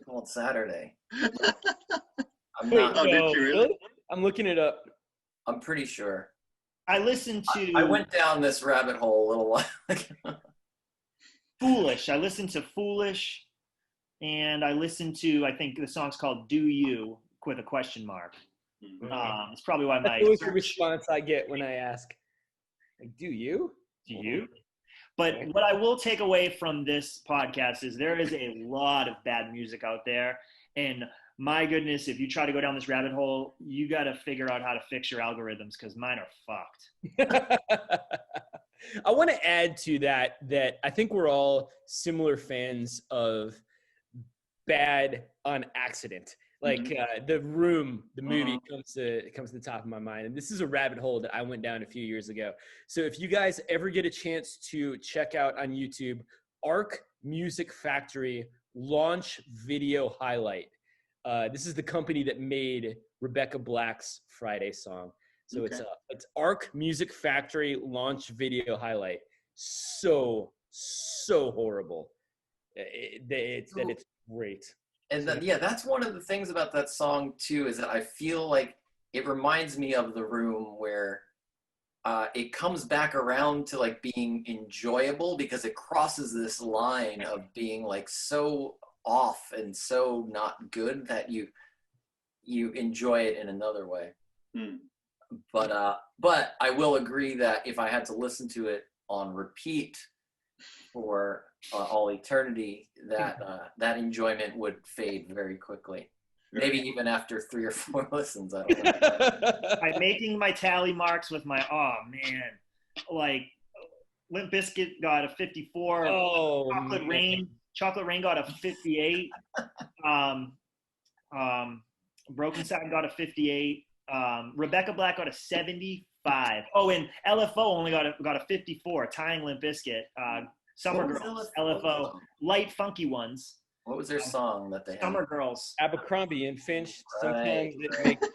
called Saturday. Really? I'm looking it up. I'm pretty sure. I listened to. I went down this rabbit hole a little while ago. Foolish. I listened to Foolish, and I listened to, I think the song's called "Do You" with a question mark. It's probably why my. That's the response I get when I ask, like, "Do you? Do you?" But what I will take away from this podcast is there is a lot of bad music out there, and my goodness, if you try to go down this rabbit hole, you got to figure out how to fix your algorithms, because mine are fucked. I want to add to that I think we're all similar fans of Bad on Accident. Like The Room, the movie comes to the top of my mind. And this is a rabbit hole that I went down a few years ago. So if you guys ever get a chance to check out on YouTube, Arc Music Factory launch video highlight. This is the company that made Rebecca Black's Friday song. So it's Arc Music Factory launch video highlight. So horrible. It's great. And that's one of the things about that song too, is that I feel like it reminds me of The Room, where it comes back around to like being enjoyable, because it crosses this line of being like so off and so not good that you enjoy it in another way. But I will agree that if I had to listen to it on repeat for all eternity, that enjoyment would fade very quickly. Maybe even after 3 or 4 listens. I don't know. I'm making my tally marks with my like Limp Bizkit got a 54. Chocolate Rain got a 58. Broken Sound got a 58. Rebecca Black got a 75. Oh, and LFO only got a 54, tying Limp Bizkit. Summer Girls, LFO, light funky ones. What was their song that they had? Summer Girls. Abercrombie and Finch. Right. Sometimes it makes.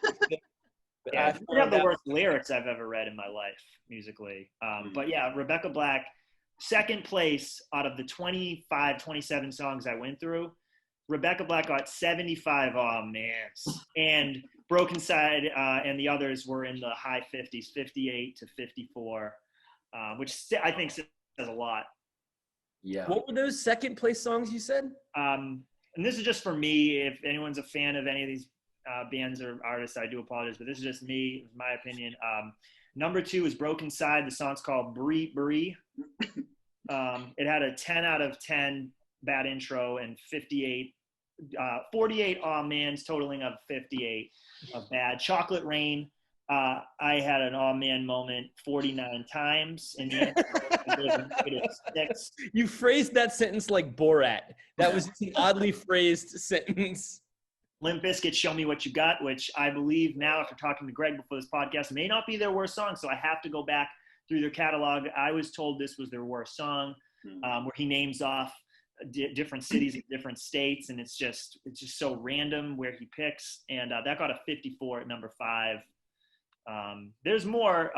They have the worst lyrics I've ever read in my life musically. But yeah, Rebecca Black, second place out of the 25, 27 songs I went through. Rebecca Black got 75 mans, and Broken Side and the others were in the high 50s, 58 to 54, which I think says a lot. Yeah. What were those second place songs you said? And this is just for me. If anyone's a fan of any of these bands or artists, I do apologize, but this is just me, my opinion. Number 2 is Broken Side. The song's called Brie Brie. It had a 10 out of 10 bad intro and 48 aw mans totaling of 58 of bad. Chocolate Rain. I had an aw man moment 49 times in the end. You phrased that sentence like Borat. That was an oddly phrased sentence. Limp Bizkit, Show Me What You Got, which I believe now, after talking to Greg before this podcast, may not be their worst song. So I have to go back through their catalog. I was told this was their worst song, where he names off different cities in different states, and it's just so random where he picks. And that got a 54 at number 5. There's more.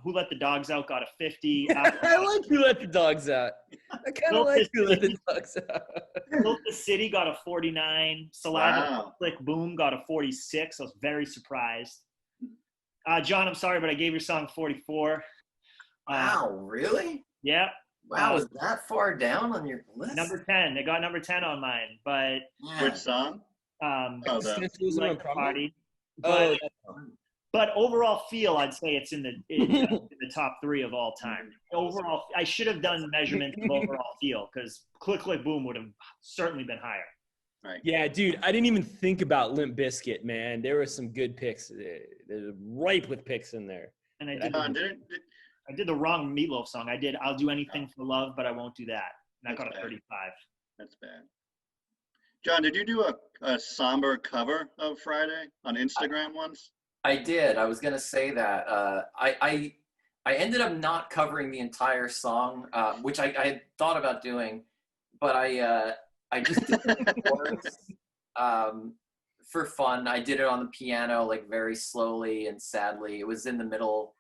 Who Let the Dogs Out got a 50. I like Who Let the Dogs Out. I kind of like Who Let the Dogs Out. The City got a 49. Saliva Wow. Click Boom got a 46. I was very surprised. John, I'm sorry, but I gave your song 44. Wow, really? Yeah. Wow, is that far down on your list? Number 10. They got number 10 on mine, but Yeah. Which song? Oh, the, Sensualism like on the Problem? party. Oh, But overall feel, I'd say it's in the top 3 of all time. Overall, I should have done measurements of overall feel, because Click Click Boom would have certainly been higher. right. yeah, dude, I didn't even think about Limp Bizkit, man. There were some good picks. They're ripe with picks in there. And I Did did the wrong Meatloaf song. I did I'll Do Anything for Love, but I won't do that. And I got a That's bad. 35. That's bad. John, did you do a somber cover of Friday on Instagram once? I did. I was gonna say that. I ended up not covering the entire song, which I had thought about doing, but I just did the chorus, for fun. I did it on the piano, like very slowly and sadly. It was in the middle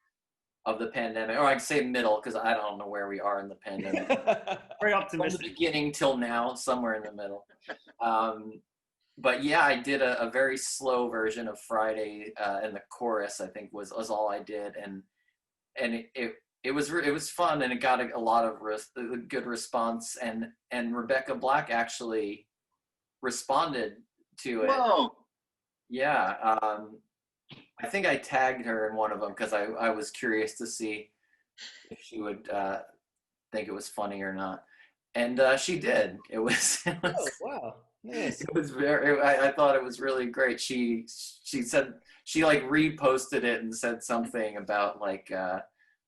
of the pandemic, or I'd say middle because I don't know where we are in the pandemic. Very From the optimistic. beginning till now, somewhere in the middle. But yeah, I did a very slow version of Friday, and the chorus I think was all I did, and it was fun, and it got a lot of good response, and Rebecca Black actually responded to it. Whoa. Yeah, I think I tagged her in one of them because I was curious to see if she would think it was funny or not, and she did. It was. Oh, wow. Nice. It was very. I thought it was really great. She said she like reposted it and said something about like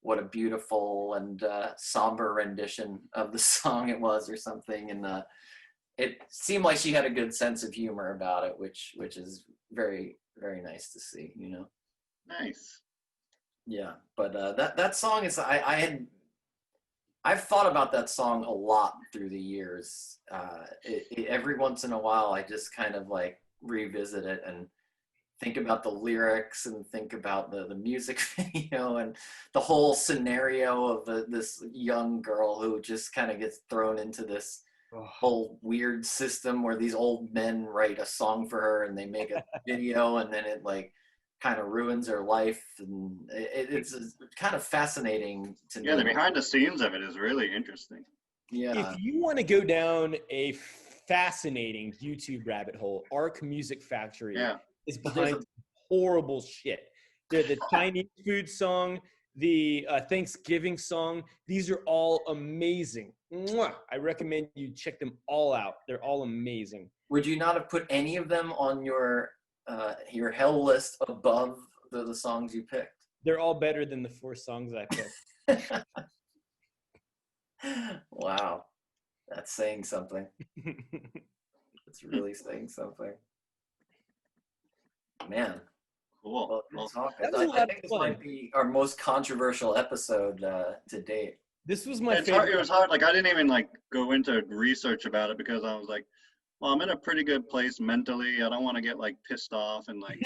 what a beautiful and somber rendition of the song it was or something, and it seemed like she had a good sense of humor about it, which is very very nice to see. You know. Nice. Yeah, but that song is I've thought about that song a lot through the years. Every once in a while, I just kind of like revisit it and think about the lyrics and think about the music video and the whole scenario of this young girl who just kind of gets thrown into this whole weird system where these old men write a song for her and they make a video and then it like kind of ruins her life, and it's kind of fascinating to know. Yeah, the behind the scenes of it is really interesting. Yeah. If you want to go down a fascinating YouTube rabbit hole, Arc Music Factory Yeah. is behind horrible shit. The Chinese food song, the Thanksgiving song, these are all amazing. Mwah! I recommend you check them all out. They're all amazing. Would you not have put any of them on your hell list above the songs you picked? They're all better than the 4 songs I picked. Wow, that's saying something. It's really saying something. Man, Cool. well, good Well, talk. That was a I lot think of this fun. might be our most controversial episode to date. This was my it's hard, it favorite. was hard. Like I didn't even like go into research about it because I was like, well, I'm in a pretty good place mentally. I don't want to get like pissed off and like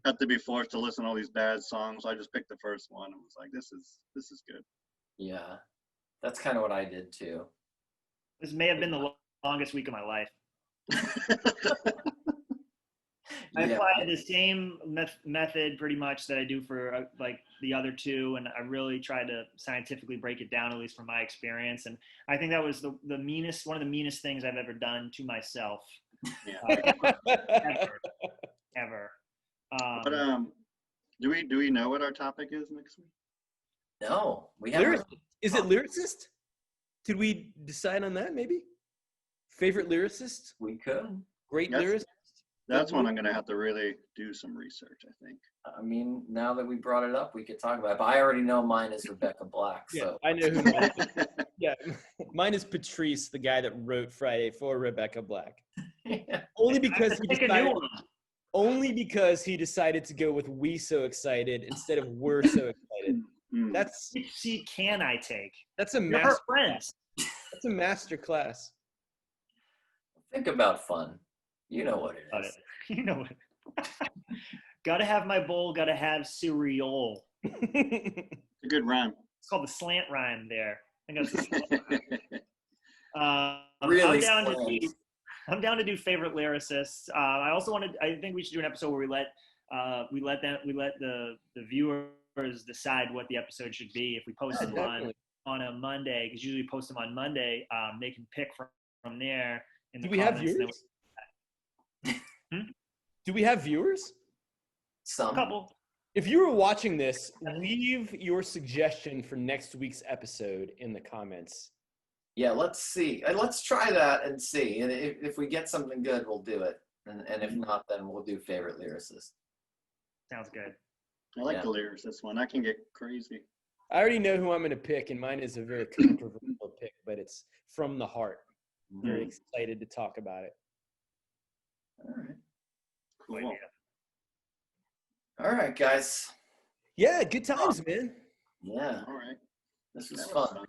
have to be forced to listen to all these bad songs. So I just picked the first one and was like, this is good. Yeah, that's kind of what I did too. This may have been the longest week of my life. I Yeah. applied the same method pretty much that I do for like the other two, and I really tried to scientifically break it down, at least from my experience. And I think that was the meanest, one of the meanest things I've ever done to myself, Yeah. ever. But do we know what our topic is next week? No, we haven't. Lyric- Is it lyricist? Did we decide on that? Maybe favorite lyricist? We could. Great Yes. lyricist. That's one I'm gonna have to really do some research, I think. I mean, now that we brought it up, we could talk about it. But I already know mine is Rebecca Black. Yeah, So I know who mine is. Yeah, mine is Patrice, the guy that wrote Friday for Rebecca Black. yeah. Only I because have to he pick a new decided. one. Only because he decided to go with "We So Excited" instead of "We're So Excited." Mm. That's Which seat can I take? a You're her master. friends. That's a master class. Think about fun. You know what it Got is. it. You know it. Gotta have my bowl. Gotta have cereal. It's a good rhyme. It's called the slant rhyme there. I think that's the slant rhyme. Really I'm down to do favorite lyricists. I also wanted. I think we should do an episode where we let the viewers decide what the episode should be. If we post them Definitely. on a Monday, because usually we post them on Monday, they can pick from there. In the Do we have comments, and then viewers? Do we have viewers? a Some. couple. If you were watching this, leave your suggestion for next week's episode in the comments. Yeah, let's see. And let's try that and see. And if we get something good, we'll do it. And if not, then we'll do favorite lyricist. Sounds good. I like Yeah. the lyricist one. I can get crazy. I already know who I'm going to pick, and mine is a very controversial pick, but it's from the heart. I'm very excited to talk about it. All right. Cool. idea. All right, guys. Yeah, good times, man. Yeah, All right. this was That was fun. fun.